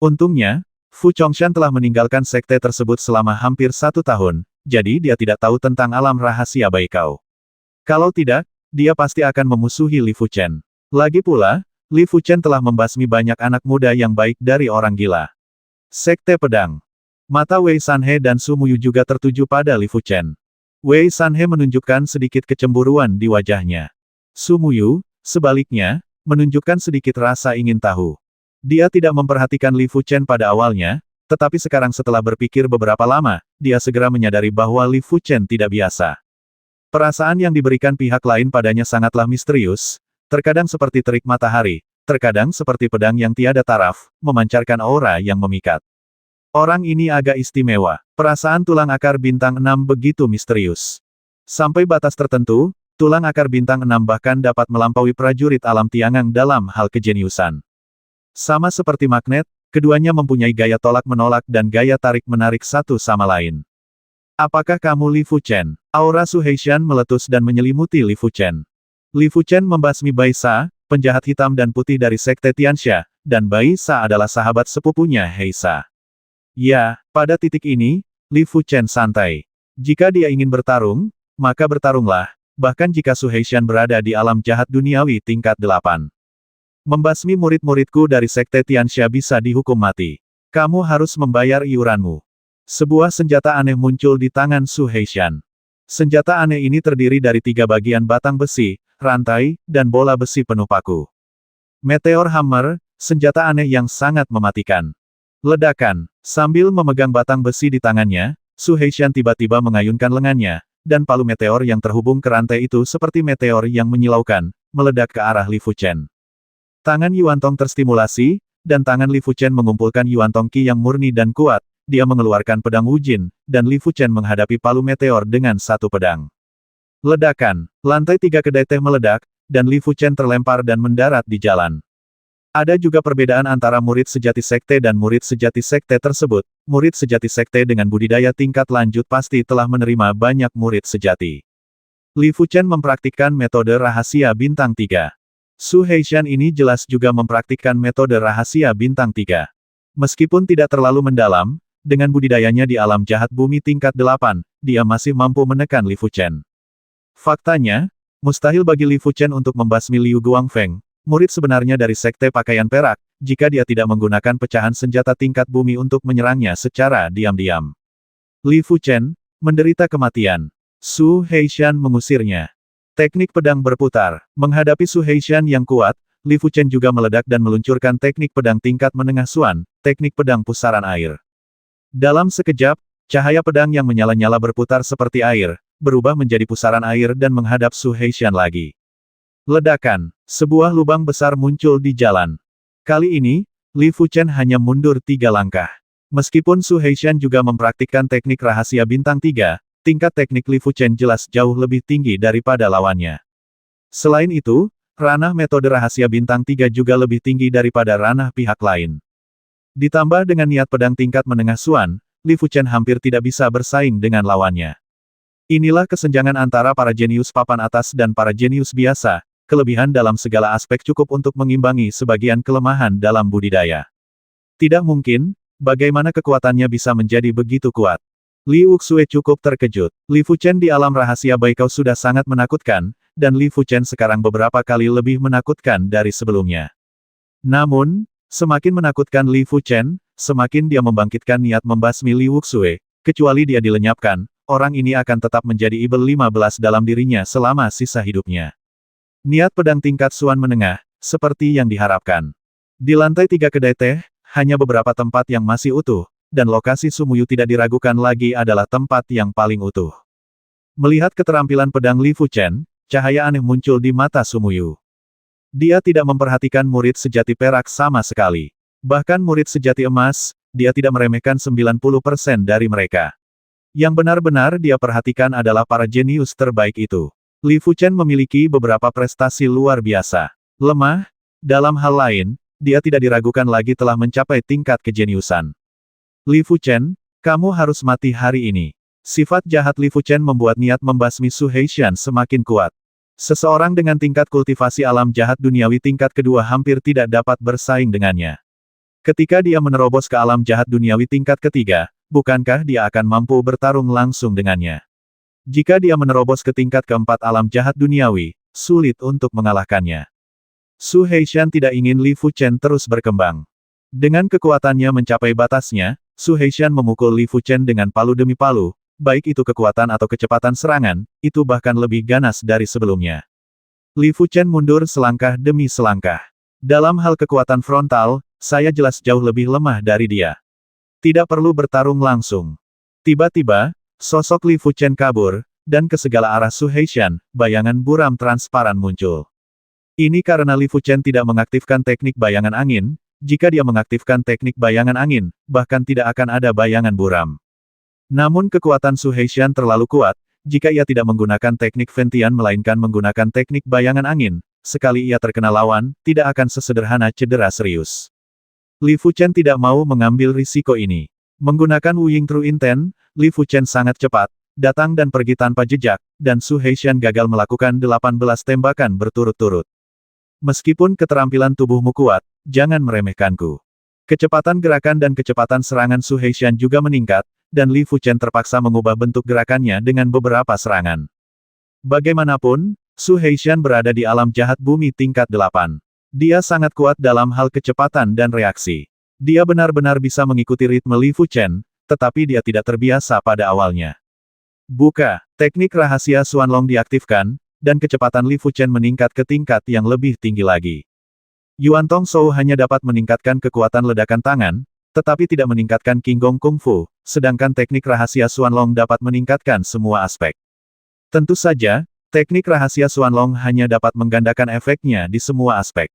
Untungnya, Fu Chongshan telah meninggalkan sekte tersebut selama hampir 1 tahun, jadi dia tidak tahu tentang alam rahasia Baikao. Kalau tidak, dia pasti akan memusuhi Li Fuchen. Lagi pula, Li Fuchen telah membasmi banyak anak muda yang baik dari orang gila. Sekte Pedang. Mata Wei Sanhe dan Su Muyu juga tertuju pada Li Fuchen. Wei Sanhe menunjukkan sedikit kecemburuan di wajahnya. Su Muyu, sebaliknya, menunjukkan sedikit rasa ingin tahu. Dia tidak memperhatikan Li Fuchen pada awalnya, tetapi sekarang setelah berpikir beberapa lama, dia segera menyadari bahwa Li Fuchen tidak biasa. Perasaan yang diberikan pihak lain padanya sangatlah misterius, terkadang seperti terik matahari, terkadang seperti pedang yang tiada taraf, memancarkan aura yang memikat. Orang ini agak istimewa. Perasaan tulang akar bintang 6 begitu misterius. Sampai batas tertentu, tulang akar bintang 6 bahkan dapat melampaui prajurit alam Tiangang dalam hal kejeniusan. Sama seperti magnet, keduanya mempunyai gaya tolak-menolak dan gaya tarik-menarik satu sama lain. Apakah kamu Li Fuchen? Aura Su Heishan meletus dan menyelimuti Li Fuchen. Li Fuchen membasmi Bai Sa, penjahat hitam dan putih dari sekte Tianxia, dan Bai Sa adalah sahabat sepupunya Heisa. Ya, pada titik ini, Li Fuchen santai. Jika dia ingin bertarung, maka bertarunglah, bahkan jika Su Heishan berada di alam jahat duniawi tingkat 8. Membasmi murid-muridku dari sekte Tianxia bisa dihukum mati. Kamu harus membayar iuranmu. Sebuah senjata aneh muncul di tangan Su Heishan. Senjata aneh ini terdiri dari 3 bagian batang besi, rantai, dan bola besi penuh paku. Meteor Hammer, senjata aneh yang sangat mematikan. Ledakan. Sambil memegang batang besi di tangannya, Su Heishan tiba-tiba mengayunkan lengannya, dan palu meteor yang terhubung ke rantai itu seperti meteor yang menyilaukan, meledak ke arah Li Fuchen. Tangan Yuantong terstimulasi, dan tangan Li Fuchen mengumpulkan Yuantong Qi yang murni dan kuat, dia mengeluarkan pedang Wujin, dan Li Fuchen menghadapi palu meteor dengan satu pedang. Ledakan. Lantai 3 kedai teh meledak, dan Li Fuchen terlempar dan mendarat di jalan. Ada juga perbedaan antara murid sejati sekte dan murid sejati sekte tersebut. Murid sejati sekte dengan budidaya tingkat lanjut pasti telah menerima banyak murid sejati. Li Fuchen mempraktikkan metode rahasia bintang 3. Su Heishan ini jelas juga mempraktikkan metode rahasia bintang 3. Meskipun tidak terlalu mendalam, dengan budidayanya di alam jahat bumi tingkat 8, dia masih mampu menekan Li Fuchen. Faktanya, mustahil bagi Li Fuchen untuk membasmi Liu Guangfeng, murid sebenarnya dari sekte pakaian perak, jika dia tidak menggunakan pecahan senjata tingkat bumi untuk menyerangnya secara diam-diam. Li Fuchen menderita kematian. Su Heishan mengusirnya. Teknik pedang berputar. Menghadapi Su Heishan yang kuat, Li Fuchen juga meledak dan meluncurkan teknik pedang tingkat menengah Suan, teknik pedang pusaran air. Dalam sekejap, cahaya pedang yang menyala-nyala berputar seperti air, berubah menjadi pusaran air dan menghadap Su Heishan lagi. Ledakan. Sebuah lubang besar muncul di jalan. Kali ini, Li Fuchen hanya mundur 3 langkah. Meskipun Su Heishan juga mempraktikkan teknik rahasia bintang 3, tingkat teknik Li Fuchen jelas jauh lebih tinggi daripada lawannya. Selain itu, ranah metode rahasia bintang 3 juga lebih tinggi daripada ranah pihak lain. Ditambah dengan niat pedang tingkat menengah Suan, Li Fuchen hampir tidak bisa bersaing dengan lawannya. Inilah kesenjangan antara para jenius papan atas dan para jenius biasa, kelebihan dalam segala aspek cukup untuk mengimbangi sebagian kelemahan dalam budidaya. Tidak mungkin, bagaimana kekuatannya bisa menjadi begitu kuat. Li Wuxue cukup terkejut. Li Fuchen di alam rahasia Baikao sudah sangat menakutkan, dan Li Fuchen sekarang beberapa kali lebih menakutkan dari sebelumnya. Namun, semakin menakutkan Li Fuchen, semakin dia membangkitkan niat membasmi Li Wuxue, kecuali dia dilenyapkan, orang ini akan tetap menjadi ibel 15 dalam dirinya selama sisa hidupnya. Niat pedang tingkat Suan menengah, seperti yang diharapkan. Di lantai 3 kedai teh, hanya beberapa tempat yang masih utuh, dan lokasi Su Muyu tidak diragukan lagi adalah tempat yang paling utuh. Melihat keterampilan pedang Li Fuchen, cahaya aneh muncul di mata Su Muyu. Dia tidak memperhatikan murid sejati perak sama sekali. Bahkan murid sejati emas, dia tidak meremehkan 90% dari mereka. Yang benar-benar dia perhatikan adalah para jenius terbaik itu. Li Fuchen memiliki beberapa prestasi luar biasa. Lemah, dalam hal lain, dia tidak diragukan lagi telah mencapai tingkat kejeniusan. Li Fuchen, kamu harus mati hari ini. Sifat jahat Li Fuchen membuat niat membasmi Su Heishan semakin kuat. Seseorang dengan tingkat kultivasi alam jahat duniawi tingkat kedua hampir tidak dapat bersaing dengannya. Ketika dia menerobos ke alam jahat duniawi tingkat ketiga, bukankah dia akan mampu bertarung langsung dengannya? Jika dia menerobos ke tingkat keempat alam jahat duniawi, sulit untuk mengalahkannya. Su Heishan tidak ingin Li Fuchen terus berkembang. Dengan kekuatannya mencapai batasnya, Su Heishan memukul Li Fuchen dengan palu demi palu, baik itu kekuatan atau kecepatan serangan, itu bahkan lebih ganas dari sebelumnya. Li Fuchen mundur selangkah demi selangkah. Dalam hal kekuatan frontal, saya jelas jauh lebih lemah dari dia. Tidak perlu bertarung langsung. Tiba-tiba, sosok Li Fuchen kabur, dan ke segala arah Su Heishan, bayangan buram transparan muncul. Ini karena Li Fuchen tidak mengaktifkan teknik bayangan angin, jika dia mengaktifkan teknik bayangan angin, bahkan tidak akan ada bayangan buram. Namun kekuatan Su Heishan terlalu kuat, jika ia tidak menggunakan teknik Ventian melainkan menggunakan teknik bayangan angin, sekali ia terkena lawan, tidak akan sesederhana cedera serius. Li Fuchen tidak mau mengambil risiko ini. Menggunakan Wu Ying True Intent, Li Fuchen sangat cepat, datang dan pergi tanpa jejak, dan Su Heishan gagal melakukan 18 tembakan berturut-turut. Meskipun keterampilan tubuhmu kuat, jangan meremehkanku. Kecepatan gerakan dan kecepatan serangan Su Heishan juga meningkat, dan Li Fuchen terpaksa mengubah bentuk gerakannya dengan beberapa serangan. Bagaimanapun, Su Heishan berada di alam jahat bumi tingkat 8. Dia sangat kuat dalam hal kecepatan dan reaksi. Dia benar-benar bisa mengikuti ritme Li Fuchen, tetapi dia tidak terbiasa pada awalnya. Buka, teknik rahasia Xuanlong diaktifkan, dan kecepatan Li Fuchen meningkat ke tingkat yang lebih tinggi lagi. Yuan Tong Shou hanya dapat meningkatkan kekuatan ledakan tangan, tetapi tidak meningkatkan Qinggong Kung Fu, sedangkan teknik rahasia Xuanlong dapat meningkatkan semua aspek. Tentu saja, teknik rahasia Xuanlong hanya dapat menggandakan efeknya di semua aspek.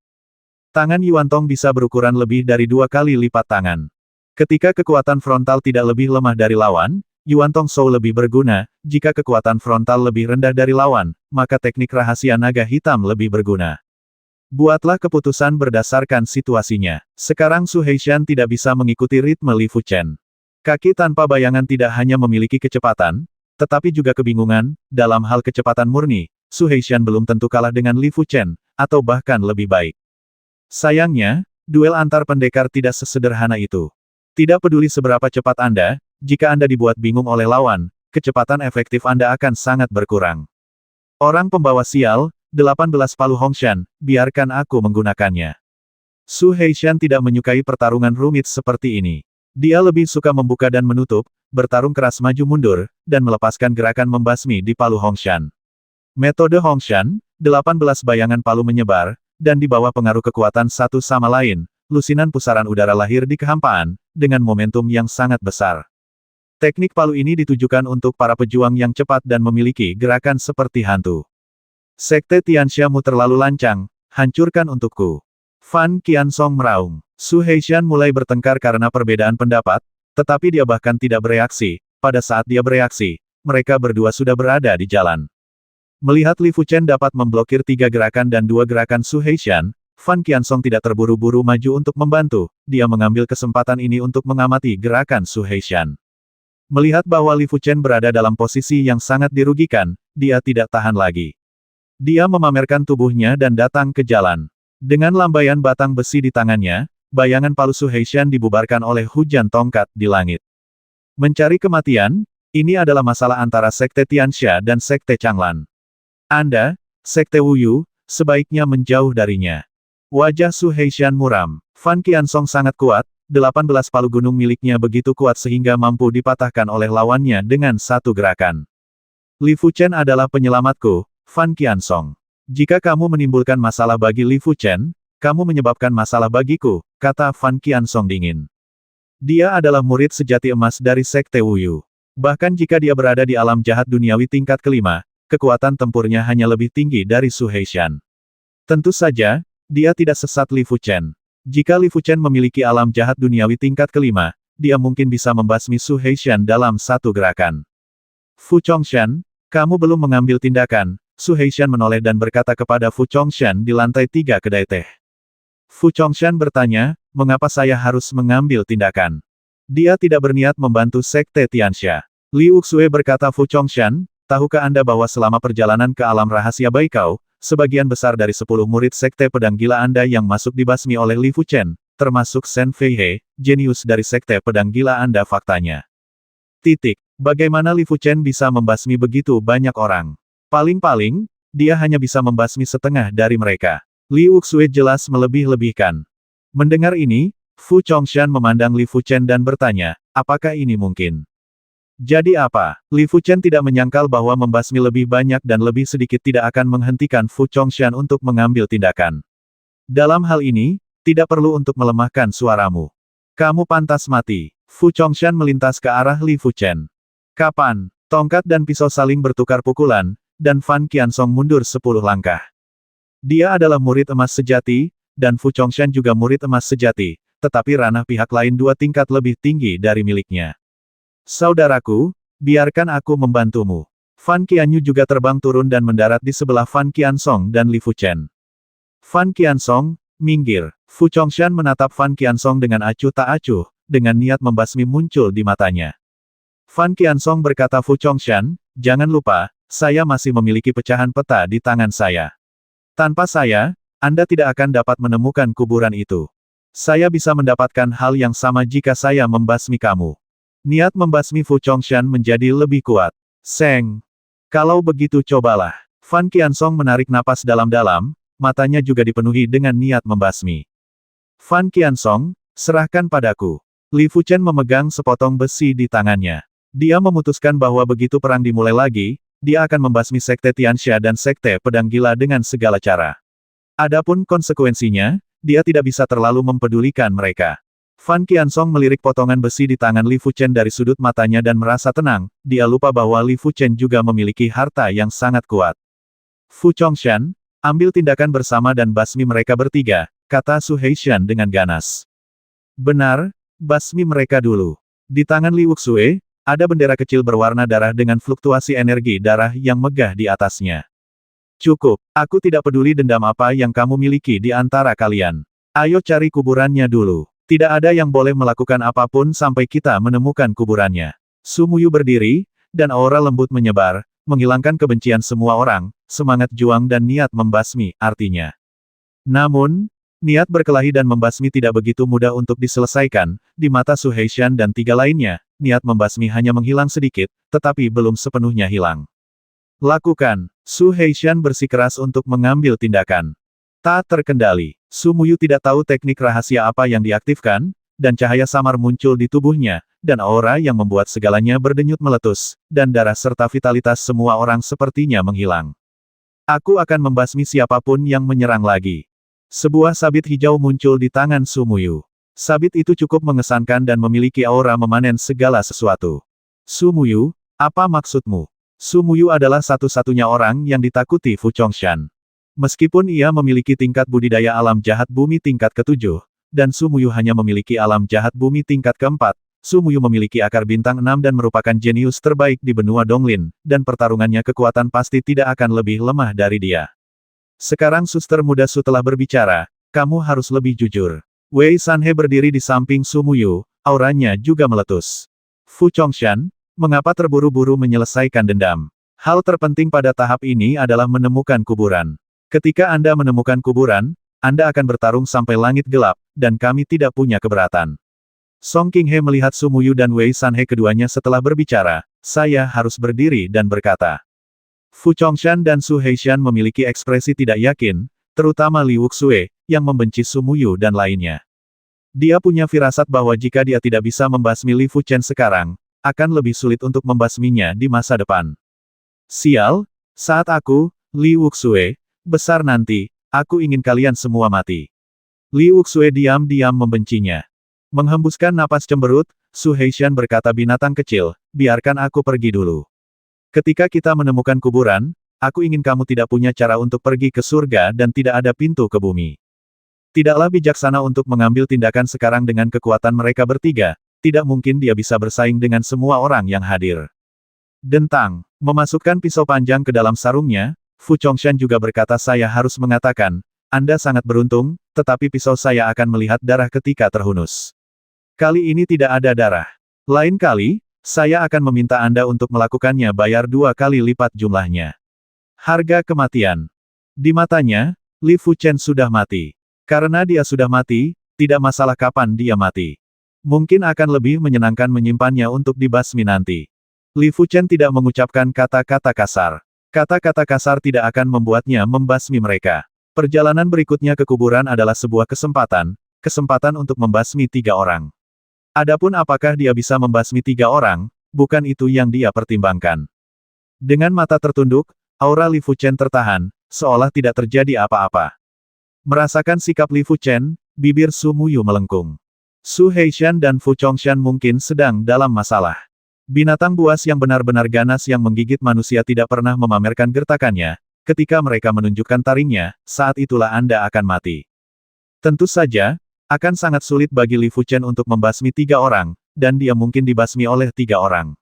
Tangan Yuan Tong bisa berukuran lebih dari 2 kali lipat tangan. Ketika kekuatan frontal tidak lebih lemah dari lawan, Yuan Tong Shou lebih berguna, jika kekuatan frontal lebih rendah dari lawan, maka teknik rahasia naga hitam lebih berguna. Buatlah keputusan berdasarkan situasinya. Sekarang Su Heishan tidak bisa mengikuti ritme Li Fuchen. Kaki tanpa bayangan tidak hanya memiliki kecepatan, tetapi juga kebingungan, dalam hal kecepatan murni, Su Heishan belum tentu kalah dengan Li Fuchen, atau bahkan lebih baik. Sayangnya, duel antar pendekar tidak sesederhana itu. Tidak peduli seberapa cepat Anda, jika Anda dibuat bingung oleh lawan, kecepatan efektif Anda akan sangat berkurang. Orang pembawa sial, 18 palu Hongshan, biarkan aku menggunakannya. Su Heishan tidak menyukai pertarungan rumit seperti ini. Dia lebih suka membuka dan menutup, bertarung keras maju mundur, dan melepaskan gerakan membasmi di palu Hongshan. Metode Hongshan, 18 bayangan palu menyebar, dan di bawah pengaruh kekuatan satu sama lain, lusinan pusaran udara lahir di kehampaan, dengan momentum yang sangat besar. Teknik palu ini ditujukan untuk para pejuang yang cepat dan memiliki gerakan seperti hantu. Sekte Tianxiamu terlalu lancang, hancurkan untukku. Fan Qiansong meraung. Su Heishan mulai bertengkar karena perbedaan pendapat, tetapi dia bahkan tidak bereaksi. Pada saat dia bereaksi, mereka berdua sudah berada di jalan. Melihat Li Fuchen dapat memblokir 3 gerakan dan 2 gerakan Su Heishan, Fan Qiansong tidak terburu-buru maju untuk membantu, dia mengambil kesempatan ini untuk mengamati gerakan Su Heishan. Melihat bahwa Li Fuchen berada dalam posisi yang sangat dirugikan, dia tidak tahan lagi. Dia memamerkan tubuhnya dan datang ke jalan. Dengan lambaian batang besi di tangannya, bayangan palu Su Heishan dibubarkan oleh hujan tongkat di langit. Mencari kematian, ini adalah masalah antara Sekte Tianxia dan Sekte Changlan. Anda, Sekte Wuyu, sebaiknya menjauh darinya. Wajah Su Heishan muram. Fan Qiansong sangat kuat, 18 palu gunung miliknya begitu kuat sehingga mampu dipatahkan oleh lawannya dengan satu gerakan. Li Fuchen adalah penyelamatku, Fan Qiansong. Jika kamu menimbulkan masalah bagi Li Fuchen, kamu menyebabkan masalah bagiku, kata Fan Qiansong dingin. Dia adalah murid sejati emas dari Sekte Wuyu. Bahkan jika dia berada di alam jahat duniawi tingkat kelima, kekuatan tempurnya hanya lebih tinggi dari Su Heishan. Tentu saja, dia tidak sesat Li Fuchen. Jika Li Fuchen memiliki alam jahat duniawi tingkat kelima, dia mungkin bisa membasmi Su Heishan dalam satu gerakan. Fu Chongshan, kamu belum mengambil tindakan. Su Heishan menoleh dan berkata kepada Fu Chongshan di lantai 3 kedai teh. Fu Chongshan bertanya, mengapa saya harus mengambil tindakan? Dia tidak berniat membantu Sekte Tianxia. Liu Xue berkata, Fu Chongshan, tahukah Anda bahwa selama perjalanan ke alam rahasia Baikao, sebagian besar dari 10 murid Sekte Pedang Gila Anda yang masuk dibasmi oleh Li Fuchen, termasuk Shen Feihe, jenius dari Sekte Pedang Gila Anda faktanya. Titik. Bagaimana Li Fuchen bisa membasmi begitu banyak orang? Paling-paling, dia hanya bisa membasmi setengah dari mereka. Liu Xue jelas melebih-lebihkan. Mendengar ini, Fu Chongshan memandang Li Fuchen dan bertanya, apakah ini mungkin? Jadi apa? Li Fuchen tidak menyangkal bahwa membasmi lebih banyak dan lebih sedikit tidak akan menghentikan Fu Chongshan untuk mengambil tindakan. Dalam hal ini, tidak perlu untuk melemahkan suaramu. Kamu pantas mati. Fu Chongshan melintas ke arah Li Fuchen. Kapan? Tongkat dan pisau saling bertukar pukulan, dan Fan Qiansong mundur 10 langkah. Dia adalah murid emas sejati, dan Fu Chongshan juga murid emas sejati, tetapi ranah pihak lain 2 tingkat lebih tinggi dari miliknya. Saudaraku, biarkan aku membantumu. Fan Qianyu juga terbang turun dan mendarat di sebelah Fan Qiansong dan Li Fuchen. Fan Qiansong, minggir. Fu Chongshan menatap Fan Qiansong dengan acuh tak acuh, dengan niat membasmi muncul di matanya. Fan Qiansong berkata, Fu Chongshan, jangan lupa, saya masih memiliki pecahan peta di tangan saya. Tanpa saya, Anda tidak akan dapat menemukan kuburan itu. Saya bisa mendapatkan hal yang sama jika saya membasmi kamu. Niat membasmi Fu Chongshan menjadi lebih kuat. Seng. Kalau begitu cobalah. Fan Qiansong menarik napas dalam-dalam, matanya juga dipenuhi dengan niat membasmi. Fan Qiansong, serahkan padaku. Li Fuchen memegang sepotong besi di tangannya. Dia memutuskan bahwa begitu perang dimulai lagi, dia akan membasmi Sekte Tianxia dan Sekte Pedang Gila dengan segala cara. Adapun konsekuensinya, dia tidak bisa terlalu mempedulikan mereka. Fan Qiansong melirik potongan besi di tangan Li Fuchen dari sudut matanya dan merasa tenang, dia lupa bahwa Li Fuchen juga memiliki harta yang sangat kuat. Fu Chongshan, ambil tindakan bersama dan basmi mereka bertiga, kata Su Heishan dengan ganas. Benar, basmi mereka dulu. Di tangan Liu Xue, ada bendera kecil berwarna darah dengan fluktuasi energi darah yang megah di atasnya. Cukup, aku tidak peduli dendam apa yang kamu miliki di antara kalian. Ayo cari kuburannya dulu. Tidak ada yang boleh melakukan apapun sampai kita menemukan kuburannya. Su Muyu berdiri, dan aura lembut menyebar, menghilangkan kebencian semua orang, semangat juang dan niat membasmi, artinya. Namun, niat berkelahi dan membasmi tidak begitu mudah untuk diselesaikan, di mata Su Heishan dan 3 lainnya. Niat membasmi hanya menghilang sedikit, tetapi belum sepenuhnya hilang. Lakukan. Su Heishan bersikeras untuk mengambil tindakan. Tak terkendali. Su Muyu tidak tahu teknik rahasia apa yang diaktifkan, dan cahaya samar muncul di tubuhnya, dan aura yang membuat segalanya berdenyut meletus, dan darah serta vitalitas semua orang sepertinya menghilang. Aku akan membasmi siapapun yang menyerang lagi. Sebuah sabit hijau muncul di tangan Su Muyu. Sabit itu cukup mengesankan dan memiliki aura memanen segala sesuatu. Su Muyu, apa maksudmu? Su Muyu adalah satu-satunya orang yang ditakuti Fu Chongshan. Meskipun ia memiliki tingkat budidaya alam jahat bumi tingkat ke-7, dan Su Muyu hanya memiliki alam jahat bumi tingkat ke-4, Su Muyu memiliki akar bintang 6 dan merupakan jenius terbaik di benua Donglin, dan pertarungannya kekuatan pasti tidak akan lebih lemah dari dia. Sekarang suster muda Su telah berbicara, kamu harus lebih jujur. Wei Sanhe berdiri di samping Su Muyu, auranya juga meletus. Fu Chongshan, mengapa terburu-buru menyelesaikan dendam? Hal terpenting pada tahap ini adalah menemukan kuburan. Ketika Anda menemukan kuburan, Anda akan bertarung sampai langit gelap, dan kami tidak punya keberatan. Song Qinghe melihat Su Muyu dan Wei Sanhe keduanya setelah berbicara, saya harus berdiri dan berkata. Fu Chongshan dan Su Heishan memiliki ekspresi tidak yakin, terutama Liu Xue, yang membenci Su Muyu dan lainnya. Dia punya firasat bahwa jika dia tidak bisa membasmi Li Fuchen sekarang, akan lebih sulit untuk membasminya di masa depan. Sial, saat aku, Liu Xue, besar nanti, aku ingin kalian semua mati. Liu Xue diam-diam membencinya. Menghembuskan napas cemberut, Su Heishan berkata, binatang kecil, biarkan aku pergi dulu. Ketika kita menemukan kuburan, aku ingin kamu tidak punya cara untuk pergi ke surga dan tidak ada pintu ke bumi. Tidaklah bijaksana untuk mengambil tindakan sekarang dengan kekuatan mereka bertiga, tidak mungkin dia bisa bersaing dengan semua orang yang hadir. Dentang, memasukkan pisau panjang ke dalam sarungnya, Fu Chongshan juga berkata saya harus mengatakan, Anda sangat beruntung, tetapi pisau saya akan melihat darah ketika terhunus. Kali ini tidak ada darah. Lain kali, saya akan meminta Anda untuk melakukannya bayar 2 kali lipat jumlahnya. Harga kematian. Di matanya, Li Fuchen sudah mati. Karena dia sudah mati, tidak masalah kapan dia mati. Mungkin akan lebih menyenangkan menyimpannya untuk dibasmi nanti. Li Fuchen tidak mengucapkan kata-kata kasar. Kata-kata kasar tidak akan membuatnya membasmi mereka. Perjalanan berikutnya ke kuburan adalah sebuah kesempatan untuk membasmi 3 orang. Adapun apakah dia bisa membasmi 3 orang, bukan itu yang dia pertimbangkan. Dengan mata tertunduk, aura Li Fuchen tertahan, seolah tidak terjadi apa-apa. Merasakan sikap Li Fuchen, bibir Su Muyu melengkung. Su Heishan dan Fu Chongshan mungkin sedang dalam masalah. Binatang buas yang benar-benar ganas yang menggigit manusia tidak pernah memamerkan gertakannya, ketika mereka menunjukkan taringnya, saat itulah Anda akan mati. Tentu saja, akan sangat sulit bagi Li Fuchen untuk membasmi 3 orang, dan dia mungkin dibasmi oleh 3 orang.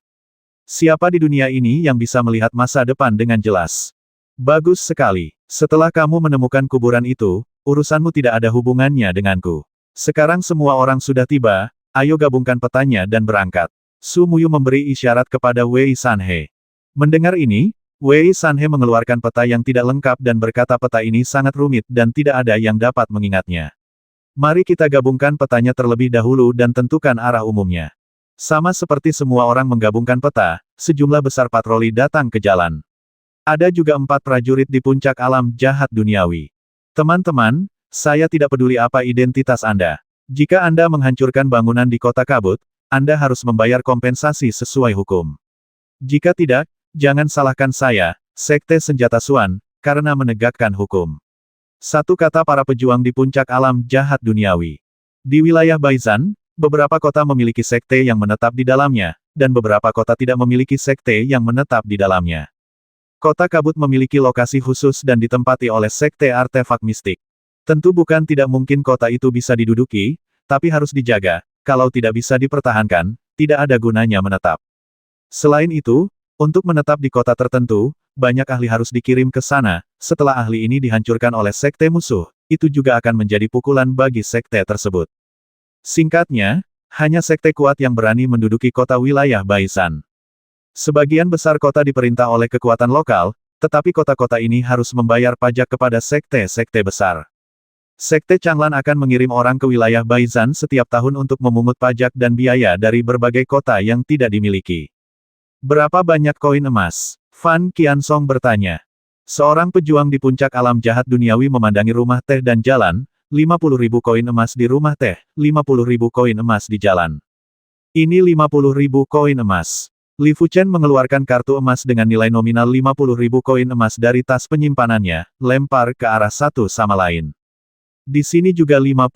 Siapa di dunia ini yang bisa melihat masa depan dengan jelas? Bagus sekali. Setelah kamu menemukan kuburan itu, urusanmu tidak ada hubungannya denganku. Sekarang semua orang sudah tiba, ayo gabungkan petanya dan berangkat. Su Muyu memberi isyarat kepada Wei Sanhe. Mendengar ini, Wei Sanhe mengeluarkan peta yang tidak lengkap dan berkata peta ini sangat rumit dan tidak ada yang dapat mengingatnya. Mari kita gabungkan petanya terlebih dahulu dan tentukan arah umumnya. Sama seperti semua orang menggabungkan peta, sejumlah besar patroli datang ke jalan. Ada juga 4 prajurit di puncak alam jahat duniawi. Teman-teman, saya tidak peduli apa identitas Anda. Jika Anda menghancurkan bangunan di kota kabut, Anda harus membayar kompensasi sesuai hukum. Jika tidak, jangan salahkan saya, Sekte Senjata Suan, karena menegakkan hukum. Satu kata para pejuang di puncak alam jahat duniawi. Di wilayah Baizan, beberapa kota memiliki sekte yang menetap di dalamnya, dan beberapa kota tidak memiliki sekte yang menetap di dalamnya. Kota kabut memiliki lokasi khusus dan ditempati oleh sekte artefak mistik. Tentu bukan tidak mungkin kota itu bisa diduduki, tapi harus dijaga, kalau tidak bisa dipertahankan, tidak ada gunanya menetap. Selain itu, untuk menetap di kota tertentu, banyak ahli harus dikirim ke sana, setelah ahli ini dihancurkan oleh sekte musuh, itu juga akan menjadi pukulan bagi sekte tersebut. Singkatnya, hanya sekte kuat yang berani menduduki kota wilayah Baizan. Sebagian besar kota diperintah oleh kekuatan lokal, tetapi kota-kota ini harus membayar pajak kepada sekte-sekte besar. Sekte Changlan akan mengirim orang ke wilayah Baizan setiap tahun untuk memungut pajak dan biaya dari berbagai kota yang tidak dimiliki. Berapa banyak koin emas? Fan Qiansong bertanya. Seorang pejuang di puncak alam jahat duniawi memandangi rumah teh dan jalan, 50.000 koin emas di rumah teh, 50.000 koin emas di jalan. Ini 50.000 koin emas. Li Fuchen mengeluarkan kartu emas dengan nilai nominal 50.000 koin emas dari tas penyimpanannya, lempar ke arah satu sama lain. Di sini juga 50.000.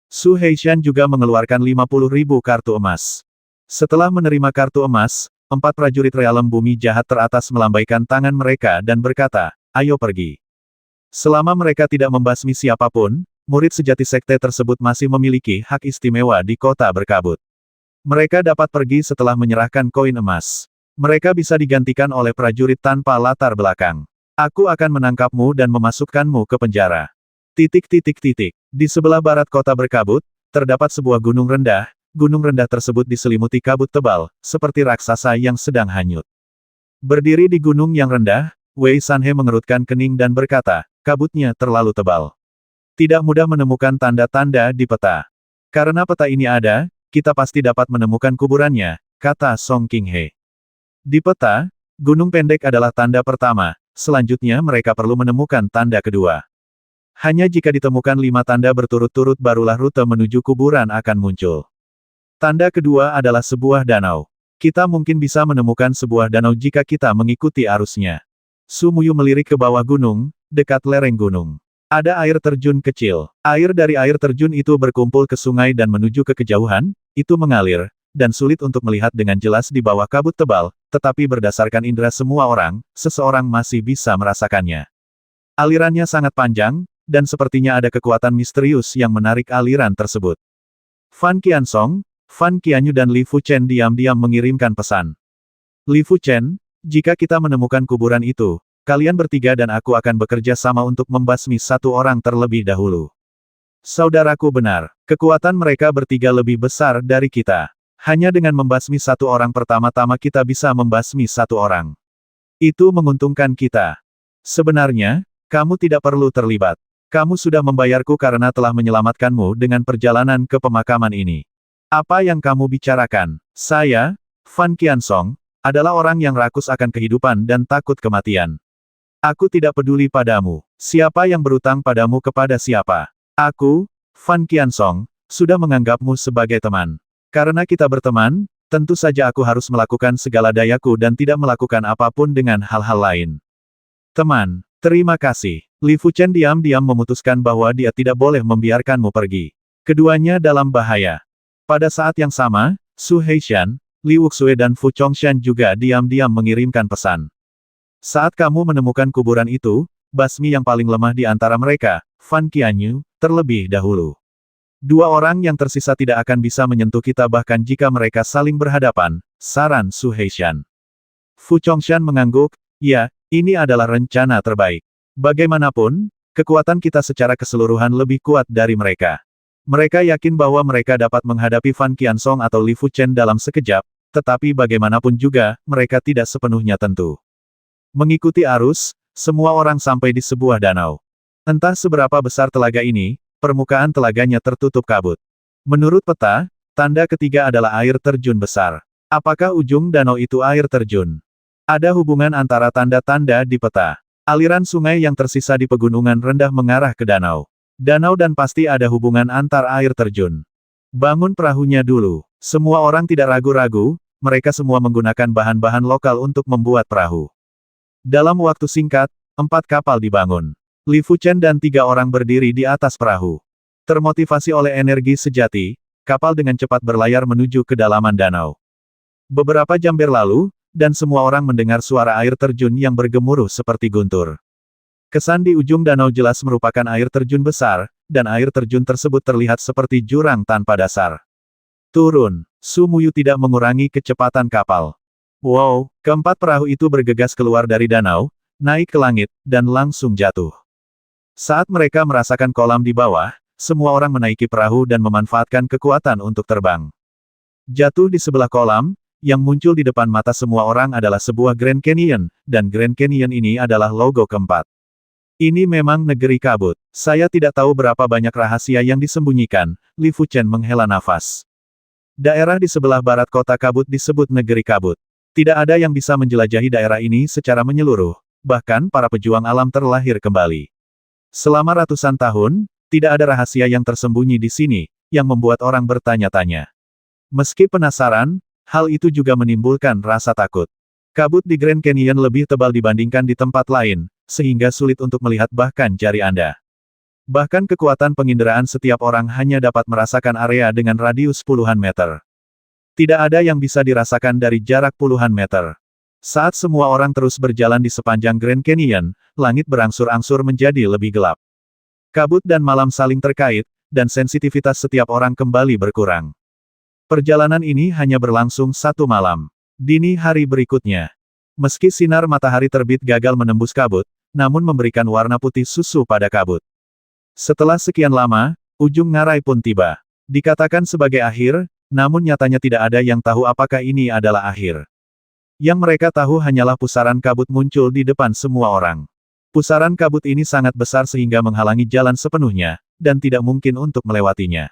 Su Heishan juga mengeluarkan 50.000 kartu emas. Setelah menerima kartu emas, 4 prajurit realem bumi jahat teratas melambaikan tangan mereka dan berkata, ayo pergi. Selama mereka tidak membasmi siapapun, murid sejati sekte tersebut masih memiliki hak istimewa di kota berkabut. Mereka dapat pergi setelah menyerahkan koin emas. Mereka bisa digantikan oleh prajurit tanpa latar belakang. Aku akan menangkapmu dan memasukkanmu ke penjara. Di sebelah barat kota berkabut, terdapat sebuah gunung rendah. Gunung rendah tersebut diselimuti kabut tebal, seperti raksasa yang sedang hanyut. Berdiri di gunung yang rendah, Wei Sanhe mengerutkan kening dan berkata, kabutnya terlalu tebal. Tidak mudah menemukan tanda-tanda di peta. Karena peta ini ada, kita pasti dapat menemukan kuburannya, kata Song Qinghe. Di peta, gunung pendek adalah tanda pertama, selanjutnya mereka perlu menemukan tanda kedua. Hanya jika ditemukan 5 tanda berturut-turut barulah rute menuju kuburan akan muncul. Tanda kedua adalah sebuah danau. Kita mungkin bisa menemukan sebuah danau jika kita mengikuti arusnya. Su Muyu melirik ke bawah gunung, dekat lereng gunung. Ada air terjun kecil. Air dari air terjun itu berkumpul ke sungai dan menuju ke kejauhan, itu mengalir, dan sulit untuk melihat dengan jelas di bawah kabut tebal, tetapi berdasarkan indera semua orang, seseorang masih bisa merasakannya. Alirannya sangat panjang, dan sepertinya ada kekuatan misterius yang menarik aliran tersebut. Fan Qiansong, Fan Qianyu dan Li Fuchen diam-diam mengirimkan pesan. Li Fuchen, jika kita menemukan kuburan itu, kalian bertiga dan aku akan bekerja sama untuk membasmi satu orang terlebih dahulu. Saudaraku benar, kekuatan mereka bertiga lebih besar dari kita. Hanya dengan membasmi satu orang pertama-tama kita bisa membasmi satu orang. Itu menguntungkan kita. Sebenarnya, kamu tidak perlu terlibat. Kamu sudah membayarku karena telah menyelamatkanmu dengan perjalanan ke pemakaman ini. Apa yang kamu bicarakan? Saya, Fan Qiansong, adalah orang yang rakus akan kehidupan dan takut kematian. Aku tidak peduli padamu. Siapa yang berutang padamu kepada siapa? Aku, Fan Qiansong, sudah menganggapmu sebagai teman. Karena kita berteman, tentu saja aku harus melakukan segala dayaku dan tidak melakukan apapun dengan hal-hal lain. Teman, terima kasih. Li Fuchen diam-diam memutuskan bahwa dia tidak boleh membiarkanmu pergi. Keduanya dalam bahaya. Pada saat yang sama, Su Heishan, Li Wuxue dan Fu Chongshan juga diam-diam mengirimkan pesan. Saat kamu menemukan kuburan itu, basmi yang paling lemah di antara mereka, Fan Qianyu, terlebih dahulu. Dua orang yang tersisa tidak akan bisa menyentuh kita bahkan jika mereka saling berhadapan, saran Su Heishan. Fu Chongshan mengangguk, ya, ini adalah rencana terbaik. Bagaimanapun, kekuatan kita secara keseluruhan lebih kuat dari mereka. Mereka yakin bahwa mereka dapat menghadapi Fan Qiansong atau Li Fuchen dalam sekejap, tetapi bagaimanapun juga, mereka tidak sepenuhnya tentu. Mengikuti arus, semua orang sampai di sebuah danau. Entah seberapa besar telaga ini, permukaan telaganya tertutup kabut. Menurut peta, tanda ketiga adalah air terjun besar. Apakah ujung danau itu air terjun? Ada hubungan antara tanda-tanda di peta. Aliran sungai yang tersisa di pegunungan rendah mengarah ke danau. Danau dan pasti ada hubungan antar air terjun. Bangun perahunya dulu. Semua orang tidak ragu-ragu, mereka semua menggunakan bahan-bahan lokal untuk membuat perahu. Dalam waktu singkat, 4 kapal dibangun. Li Fuchen dan 3 orang berdiri di atas perahu. Termotivasi oleh energi sejati, kapal dengan cepat berlayar menuju kedalaman danau. Beberapa jam berlalu, dan semua orang mendengar suara air terjun yang bergemuruh seperti guntur. Kesan di ujung danau jelas merupakan air terjun besar, dan air terjun tersebut terlihat seperti jurang tanpa dasar. Turun, Su Muyu tidak mengurangi kecepatan kapal. Wow, keempat perahu itu bergegas keluar dari danau, naik ke langit, dan langsung jatuh. Saat mereka merasakan kolam di bawah, semua orang menaiki perahu dan memanfaatkan kekuatan untuk terbang. Jatuh di sebelah kolam, yang muncul di depan mata semua orang adalah sebuah Grand Canyon, dan Grand Canyon ini adalah logo keempat. Ini memang negeri kabut. Saya tidak tahu berapa banyak rahasia yang disembunyikan, Li Fuchen menghela nafas. Daerah di sebelah barat kota kabut disebut negeri kabut. Tidak ada yang bisa menjelajahi daerah ini secara menyeluruh, bahkan para pejuang alam terlahir kembali. Selama ratusan tahun, tidak ada rahasia yang tersembunyi di sini, yang membuat orang bertanya-tanya. Meski penasaran, hal itu juga menimbulkan rasa takut. Kabut di Grand Canyon lebih tebal dibandingkan di tempat lain, sehingga sulit untuk melihat bahkan jari Anda. Bahkan kekuatan penginderaan setiap orang hanya dapat merasakan area dengan radius puluhan meter. Tidak ada yang bisa dirasakan dari jarak puluhan meter. Saat semua orang terus berjalan di sepanjang Grand Canyon, langit berangsur-angsur menjadi lebih gelap. Kabut dan malam saling terkait, dan sensitivitas setiap orang kembali berkurang. Perjalanan ini hanya berlangsung 1 malam. Dini hari berikutnya. Meski sinar matahari terbit gagal menembus kabut, namun memberikan warna putih susu pada kabut. Setelah sekian lama, ujung ngarai pun tiba. Dikatakan sebagai akhir, namun nyatanya tidak ada yang tahu apakah ini adalah akhir. Yang mereka tahu hanyalah pusaran kabut muncul di depan semua orang. Pusaran kabut ini sangat besar sehingga menghalangi jalan sepenuhnya, dan tidak mungkin untuk melewatinya.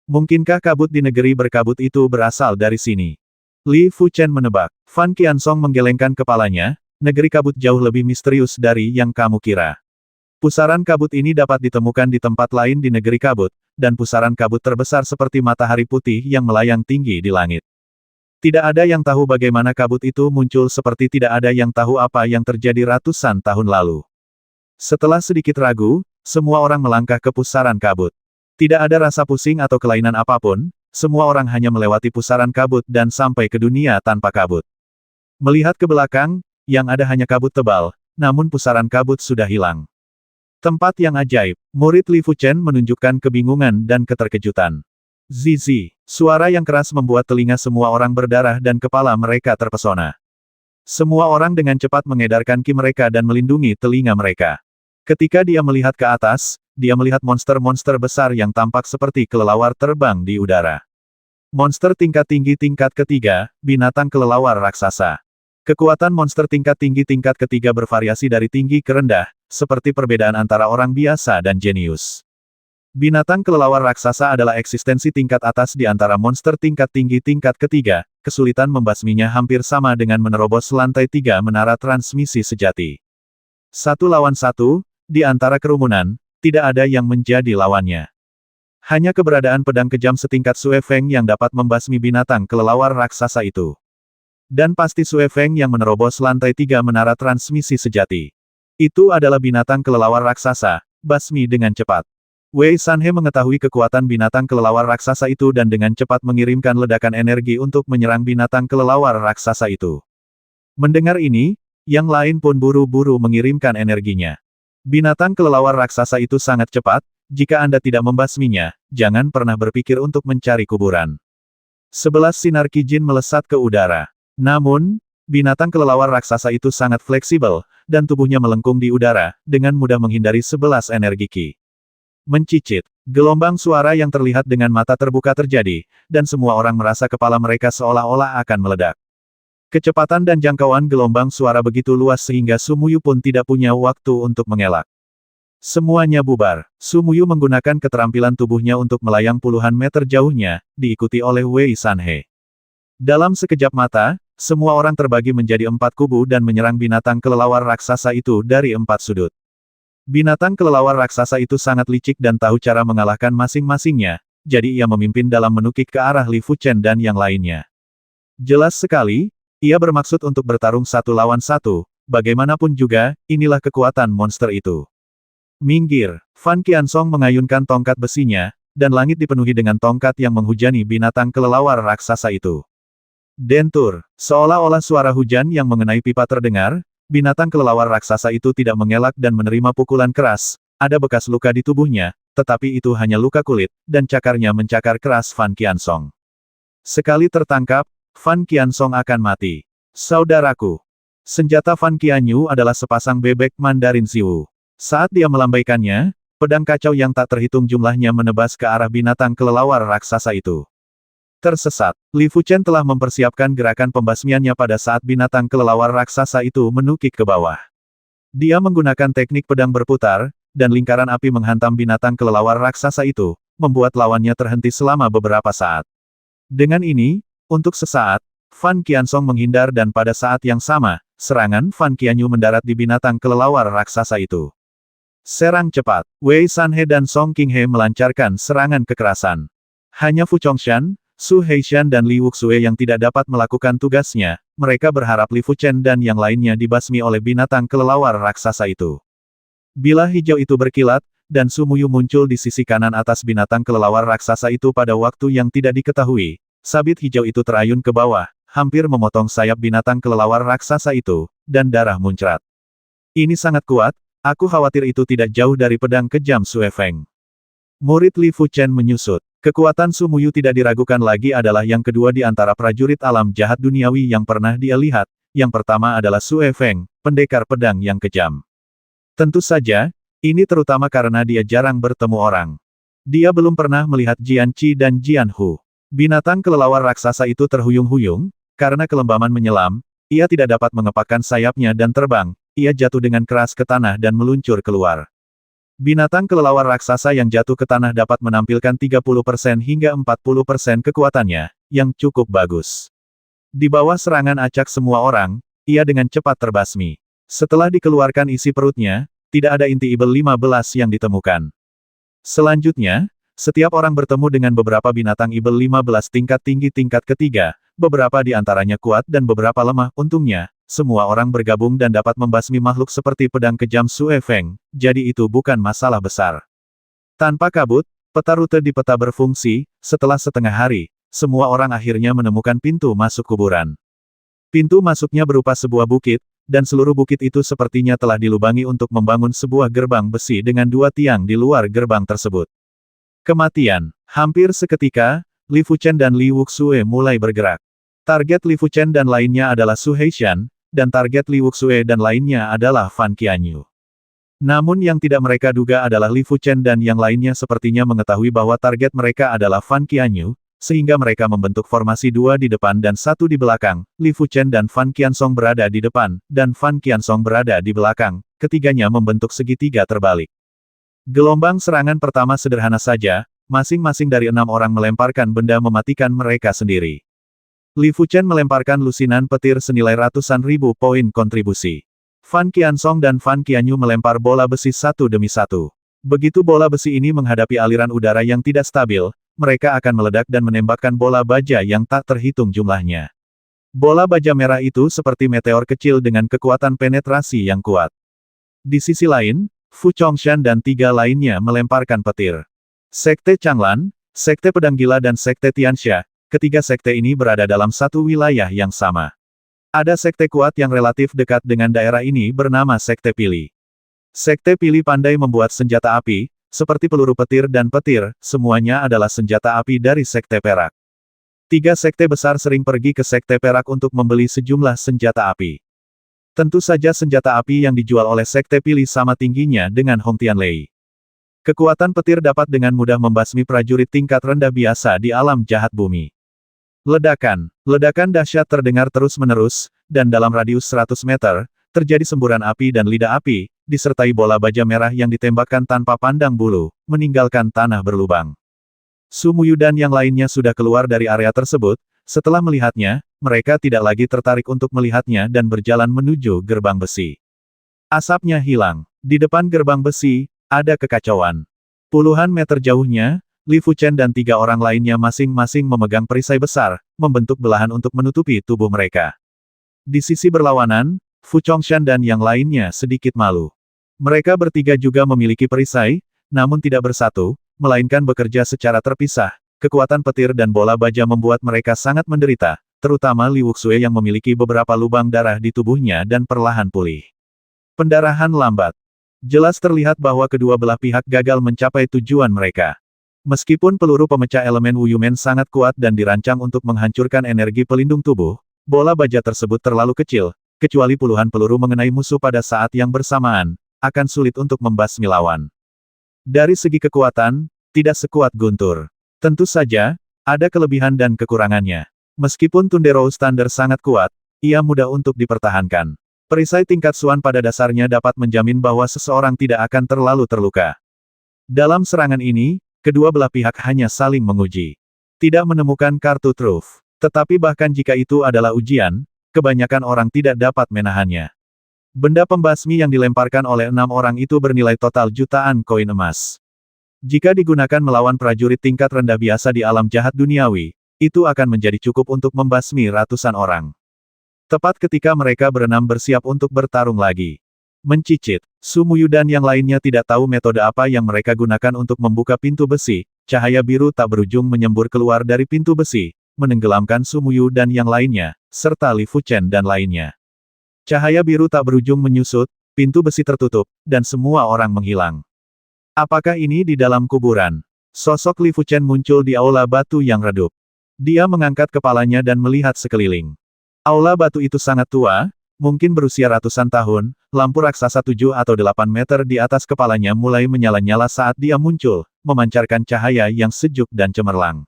Mungkinkah kabut di negeri berkabut itu berasal dari sini? Li Fuchen menebak. Fan Qiansong menggelengkan kepalanya, negeri kabut jauh lebih misterius dari yang kamu kira. Pusaran kabut ini dapat ditemukan di tempat lain di negeri kabut, dan pusaran kabut terbesar seperti matahari putih yang melayang tinggi di langit. Tidak ada yang tahu bagaimana kabut itu muncul seperti tidak ada yang tahu apa yang terjadi ratusan tahun lalu. Setelah sedikit ragu, semua orang melangkah ke pusaran kabut. Tidak ada rasa pusing atau kelainan apapun, semua orang hanya melewati pusaran kabut dan sampai ke dunia tanpa kabut. Melihat ke belakang, yang ada hanya kabut tebal, namun pusaran kabut sudah hilang. Tempat yang ajaib, murid Li Fuchen menunjukkan kebingungan dan keterkejutan. Zizi, suara yang keras membuat telinga semua orang berdarah dan kepala mereka terpesona. Semua orang dengan cepat mengedarkan ki mereka dan melindungi telinga mereka. Ketika dia melihat ke atas, dia melihat monster-monster besar yang tampak seperti kelelawar terbang di udara. Monster tingkat tinggi tingkat ketiga, binatang kelelawar raksasa. Kekuatan monster tingkat tinggi tingkat ketiga bervariasi dari tinggi ke rendah, seperti perbedaan antara orang biasa dan jenius. Binatang kelelawar raksasa adalah eksistensi tingkat atas di antara monster tingkat tinggi tingkat ketiga, kesulitan membasminya hampir sama dengan menerobos lantai 3 menara transmisi sejati. 1 lawan 1, di antara kerumunan, tidak ada yang menjadi lawannya. Hanya keberadaan pedang kejam setingkat Sue Feng yang dapat membasmi binatang kelelawar raksasa itu. Dan pasti Sue Feng yang menerobos lantai 3 menara transmisi sejati. Itu adalah binatang kelelawar raksasa, basmi dengan cepat. Wei Sanhe mengetahui kekuatan binatang kelelawar raksasa itu dan dengan cepat mengirimkan ledakan energi untuk menyerang binatang kelelawar raksasa itu. Mendengar ini, yang lain pun buru-buru mengirimkan energinya. Binatang kelelawar raksasa itu sangat cepat, jika Anda tidak membasminya, jangan pernah berpikir untuk mencari kuburan. 11 sinar Kijin melesat ke udara. Namun, binatang kelelawar raksasa itu sangat fleksibel, dan tubuhnya melengkung di udara, dengan mudah menghindari 11 energi Ki. Mencicit, gelombang suara yang terlihat dengan mata terbuka terjadi, dan semua orang merasa kepala mereka seolah-olah akan meledak. Kecepatan dan jangkauan gelombang suara begitu luas sehingga Sumuyu pun tidak punya waktu untuk mengelak. Semuanya bubar. Sumuyu menggunakan keterampilan tubuhnya untuk melayang puluhan meter jauhnya, diikuti oleh Wei Sanhe. Dalam sekejap mata, semua orang terbagi menjadi 4 kubu dan menyerang binatang kelelawar raksasa itu dari 4 sudut. Binatang kelelawar raksasa itu sangat licik dan tahu cara mengalahkan masing-masingnya, jadi ia memimpin dalam menukik ke arah Li Fuchen dan yang lainnya. Jelas sekali, ia bermaksud untuk bertarung 1 lawan 1, bagaimanapun juga, inilah kekuatan monster itu. Minggir, Fan Qiansong mengayunkan tongkat besinya, dan langit dipenuhi dengan tongkat yang menghujani binatang kelelawar raksasa itu. Dentur, seolah-olah suara hujan yang mengenai pipa terdengar, binatang kelelawar raksasa itu tidak mengelak dan menerima pukulan keras, ada bekas luka di tubuhnya, tetapi itu hanya luka kulit, dan cakarnya mencakar keras Fan Qiansong. Sekali tertangkap, Fan Qiansong akan mati. Saudaraku, senjata Fan Qianyu adalah sepasang bebek Mandarin Ziwu. Saat dia melambaikannya, pedang kacau yang tak terhitung jumlahnya menebas ke arah binatang kelelawar raksasa itu. Tersesat, Li Fuchen telah mempersiapkan gerakan pembasmiannya pada saat binatang kelelawar raksasa itu menukik ke bawah. Dia menggunakan teknik pedang berputar, dan lingkaran api menghantam binatang kelelawar raksasa itu, membuat lawannya terhenti selama beberapa saat. Dengan ini, untuk sesaat, Fan Qiansong menghindar dan pada saat yang sama, serangan Fan Qianyu mendarat di binatang kelelawar raksasa itu. Serang cepat, Wei Sanhe dan Song Qinghe melancarkan serangan kekerasan. Hanya Fu Chongshan, Su Heishan dan Li Wuxue yang tidak dapat melakukan tugasnya, mereka berharap Li Fuchen dan yang lainnya dibasmi oleh binatang kelelawar raksasa itu. Bila hijau itu berkilat, dan Sumuyu muncul di sisi kanan atas binatang kelelawar raksasa itu pada waktu yang tidak diketahui, sabit hijau itu terayun ke bawah, hampir memotong sayap binatang kelelawar raksasa itu, dan darah muncrat. Ini sangat kuat, aku khawatir itu tidak jauh dari pedang kejam Sue Feng. Murid Li Fuchen menyusut. Kekuatan Sumuyu tidak diragukan lagi adalah yang kedua di antara prajurit alam jahat duniawi yang pernah dia lihat, yang pertama adalah Sue Feng, pendekar pedang yang kejam. Tentu saja, ini terutama karena dia jarang bertemu orang. Dia belum pernah melihat Jian Qi dan Jian Hu. Binatang kelelawar raksasa itu terhuyung-huyung, karena kelembaman menyelam, ia tidak dapat mengepakkan sayapnya dan terbang, ia jatuh dengan keras ke tanah dan meluncur keluar. Binatang kelelawar raksasa yang jatuh ke tanah dapat menampilkan 30% hingga 40% kekuatannya, yang cukup bagus. Di bawah serangan acak semua orang, ia dengan cepat terbasmi. Setelah dikeluarkan isi perutnya, tidak ada inti Ibel 15 yang ditemukan. Selanjutnya, setiap orang bertemu dengan beberapa binatang Ibel 15 tingkat tinggi tingkat ketiga, beberapa di antaranya kuat dan beberapa lemah, untungnya. Semua orang bergabung dan dapat membasmi makhluk seperti pedang kejam Sue Feng, jadi itu bukan masalah besar. Tanpa kabut, peta rute di peta berfungsi, setelah setengah hari, semua orang akhirnya menemukan pintu masuk kuburan. Pintu masuknya berupa sebuah bukit, dan seluruh bukit itu sepertinya telah dilubangi untuk membangun sebuah gerbang besi dengan 2 tiang di luar gerbang tersebut. Kematian. Hampir seketika, Li Fuchen dan Li Wuxue mulai bergerak. Target Li Fuchen dan lainnya adalah Su Heishan, dan target Li Wuxue dan lainnya adalah Fan Qianyu. Namun yang tidak mereka duga adalah Li Fuchen dan yang lainnya sepertinya mengetahui bahwa target mereka adalah Fan Qianyu, sehingga mereka membentuk formasi dua di depan dan satu di belakang. Li Fuchen dan Fan Qiansong berada di depan, dan Fan Qiansong berada di belakang, ketiganya membentuk segitiga terbalik. Gelombang serangan pertama sederhana saja, masing-masing dari 6 orang melemparkan benda mematikan mereka sendiri. Li Fuchen melemparkan lusinan petir senilai ratusan ribu poin kontribusi. Fan Qiansong dan Fan Qianyu melempar bola besi satu demi satu. Begitu bola besi ini menghadapi aliran udara yang tidak stabil, mereka akan meledak dan menembakkan bola baja yang tak terhitung jumlahnya. Bola baja merah itu seperti meteor kecil dengan kekuatan penetrasi yang kuat. Di sisi lain, Fu Chongshan dan 3 lainnya melemparkan petir. Sekte Changlan, Sekte Pedang Gila dan Sekte Tianxia, ketiga sekte ini berada dalam satu wilayah yang sama. Ada sekte kuat yang relatif dekat dengan daerah ini bernama Sekte Pili. Sekte Pili pandai membuat senjata api, seperti peluru petir dan petir, semuanya adalah senjata api dari Sekte Perak. 3 sekte besar sering pergi ke Sekte Perak untuk membeli sejumlah senjata api. Tentu saja senjata api yang dijual oleh Sekte Pili sama tingginya dengan Hong Tianlei. Kekuatan petir dapat dengan mudah membasmi prajurit tingkat rendah biasa di alam jahat bumi. Ledakan. Ledakan dahsyat terdengar terus-menerus, dan dalam radius 100 meter, terjadi semburan api dan lidah api, disertai bola baja merah yang ditembakkan tanpa pandang bulu, meninggalkan tanah berlubang. Su Muyu dan yang lainnya sudah keluar dari area tersebut. Setelah melihatnya, mereka tidak lagi tertarik untuk melihatnya dan berjalan menuju gerbang besi. Asapnya hilang. Di depan gerbang besi, ada kekacauan. Puluhan meter jauhnya, Li Fuchen dan 3 orang lainnya masing-masing memegang perisai besar, membentuk belahan untuk menutupi tubuh mereka. Di sisi berlawanan, Fu Chongshan dan yang lainnya sedikit malu. Mereka bertiga juga memiliki perisai, namun tidak bersatu, melainkan bekerja secara terpisah. Kekuatan petir dan bola baja membuat mereka sangat menderita, terutama Li Wuxue yang memiliki beberapa lubang darah di tubuhnya dan perlahan pulih. Pendarahan lambat. Jelas terlihat bahwa kedua belah pihak gagal mencapai tujuan mereka. Meskipun peluru pemecah elemen Wu Yumen sangat kuat dan dirancang untuk menghancurkan energi pelindung tubuh, bola baja tersebut terlalu kecil, kecuali puluhan peluru mengenai musuh pada saat yang bersamaan, akan sulit untuk membasmi lawan. Dari segi kekuatan, tidak sekuat guntur. Tentu saja, ada kelebihan dan kekurangannya. Meskipun Thunderous Thunder sangat kuat, ia mudah untuk dipertahankan. Perisai tingkat Suan pada dasarnya dapat menjamin bahwa seseorang tidak akan terlalu terluka. Dalam serangan ini, kedua belah pihak hanya saling menguji. Tidak menemukan kartu truf. Tetapi bahkan jika itu adalah ujian, kebanyakan orang tidak dapat menahannya. Benda pembasmi yang dilemparkan oleh 6 orang itu bernilai total jutaan koin emas. Jika digunakan melawan prajurit tingkat rendah biasa di alam jahat duniawi, itu akan menjadi cukup untuk membasmi ratusan orang. Tepat ketika mereka berenam bersiap untuk bertarung lagi. Mencicit, Su Muyu dan yang lainnya tidak tahu metode apa yang mereka gunakan untuk membuka pintu besi, cahaya biru tak berujung menyembur keluar dari pintu besi, menenggelamkan Su Muyu dan yang lainnya, serta Li Fuchen dan lainnya. Cahaya biru tak berujung menyusut, pintu besi tertutup, dan semua orang menghilang. Apakah ini di dalam kuburan? Sosok Li Fuchen muncul di aula batu yang redup. Dia mengangkat kepalanya dan melihat sekeliling. Aula batu itu sangat tua, mungkin berusia ratusan tahun, lampu raksasa 7 atau 8 meter di atas kepalanya mulai menyala-nyala saat dia muncul, memancarkan cahaya yang sejuk dan cemerlang.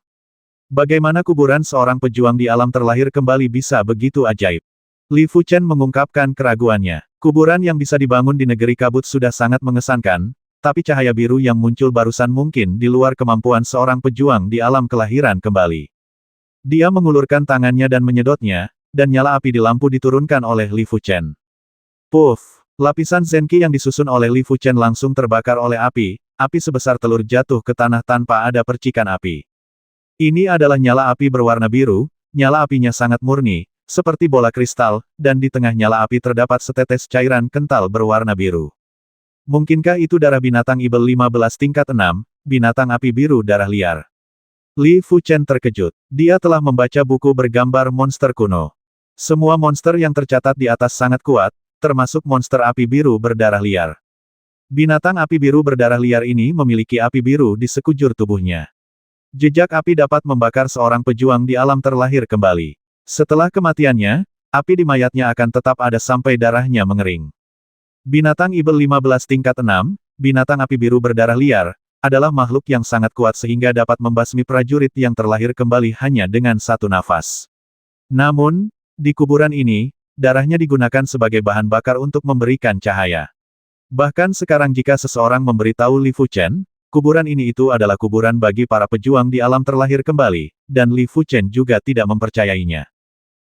Bagaimana kuburan seorang pejuang di alam terlahir kembali bisa begitu ajaib? Li Fuchen mengungkapkan keraguannya. Kuburan yang bisa dibangun di negeri kabut sudah sangat mengesankan, tapi cahaya biru yang muncul barusan mungkin di luar kemampuan seorang pejuang di alam kelahiran kembali. Dia mengulurkan tangannya dan menyedotnya, dan nyala api di lampu diturunkan oleh Li Fuchen. Puff! Lapisan Zenki yang disusun oleh Li Fuchen langsung terbakar oleh api sebesar telur jatuh ke tanah tanpa ada percikan api. Ini adalah nyala api berwarna biru, nyala apinya sangat murni, seperti bola kristal, dan di tengah nyala api terdapat setetes cairan kental berwarna biru. Mungkinkah itu darah binatang Ibel 15 tingkat 6, binatang api biru darah liar? Li Fuchen terkejut. Dia telah membaca buku bergambar monster kuno. Semua monster yang tercatat di atas sangat kuat, termasuk monster api biru berdarah liar. Binatang api biru berdarah liar ini memiliki api biru di sekujur tubuhnya. Jejak api dapat membakar seorang pejuang di alam terlahir kembali. Setelah kematiannya, api di mayatnya akan tetap ada sampai darahnya mengering. Binatang Ibel 15 tingkat 6, binatang api biru berdarah liar, adalah makhluk yang sangat kuat sehingga dapat membasmi prajurit yang terlahir kembali hanya dengan satu nafas. Namun, di kuburan ini, darahnya digunakan sebagai bahan bakar untuk memberikan cahaya. Bahkan sekarang jika seseorang memberitahu Li Fuchen, kuburan ini itu adalah kuburan bagi para pejuang di alam terlahir kembali, dan Li Fuchen juga tidak mempercayainya.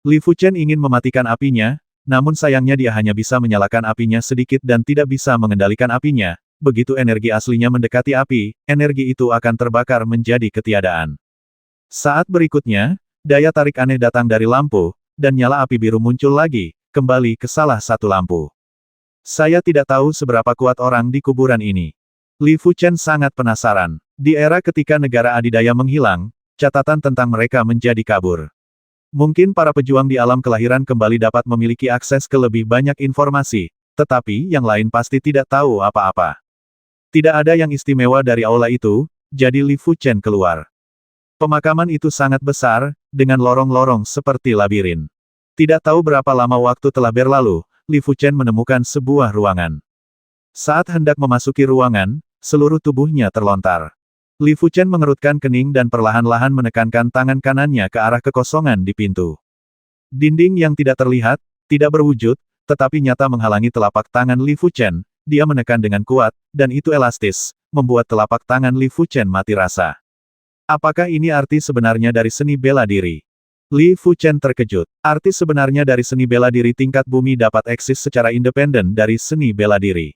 Li Fuchen ingin mematikan apinya, namun sayangnya dia hanya bisa menyalakan apinya sedikit dan tidak bisa mengendalikan apinya. Begitu energi aslinya mendekati api, energi itu akan terbakar menjadi ketiadaan. Saat berikutnya, daya tarik aneh datang dari lampu, dan nyala api biru muncul lagi, kembali ke salah satu lampu. Saya tidak tahu seberapa kuat orang di kuburan ini. Li Fuchen sangat penasaran. Di era ketika negara adidaya menghilang, catatan tentang mereka menjadi kabur. Mungkin para pejuang di alam kelahiran kembali dapat memiliki akses ke lebih banyak informasi, tetapi yang lain pasti tidak tahu apa-apa. Tidak ada yang istimewa dari aula itu, jadi Li Fuchen keluar. Pemakaman itu sangat besar, dengan lorong-lorong seperti labirin. Tidak tahu berapa lama waktu telah berlalu, Li Fuchen menemukan sebuah ruangan. Saat hendak memasuki ruangan, seluruh tubuhnya terlontar. Li Fuchen mengerutkan kening dan perlahan-lahan menekankan tangan kanannya ke arah kekosongan di pintu. Dinding yang tidak terlihat, tidak berwujud, tetapi nyata menghalangi telapak tangan Li Fuchen. Dia menekan dengan kuat, dan itu elastis, membuat telapak tangan Li Fuchen mati rasa. Apakah ini arti sebenarnya dari seni bela diri? Li Fuchen terkejut. Arti sebenarnya dari seni bela diri tingkat bumi dapat eksis secara independen dari seni bela diri.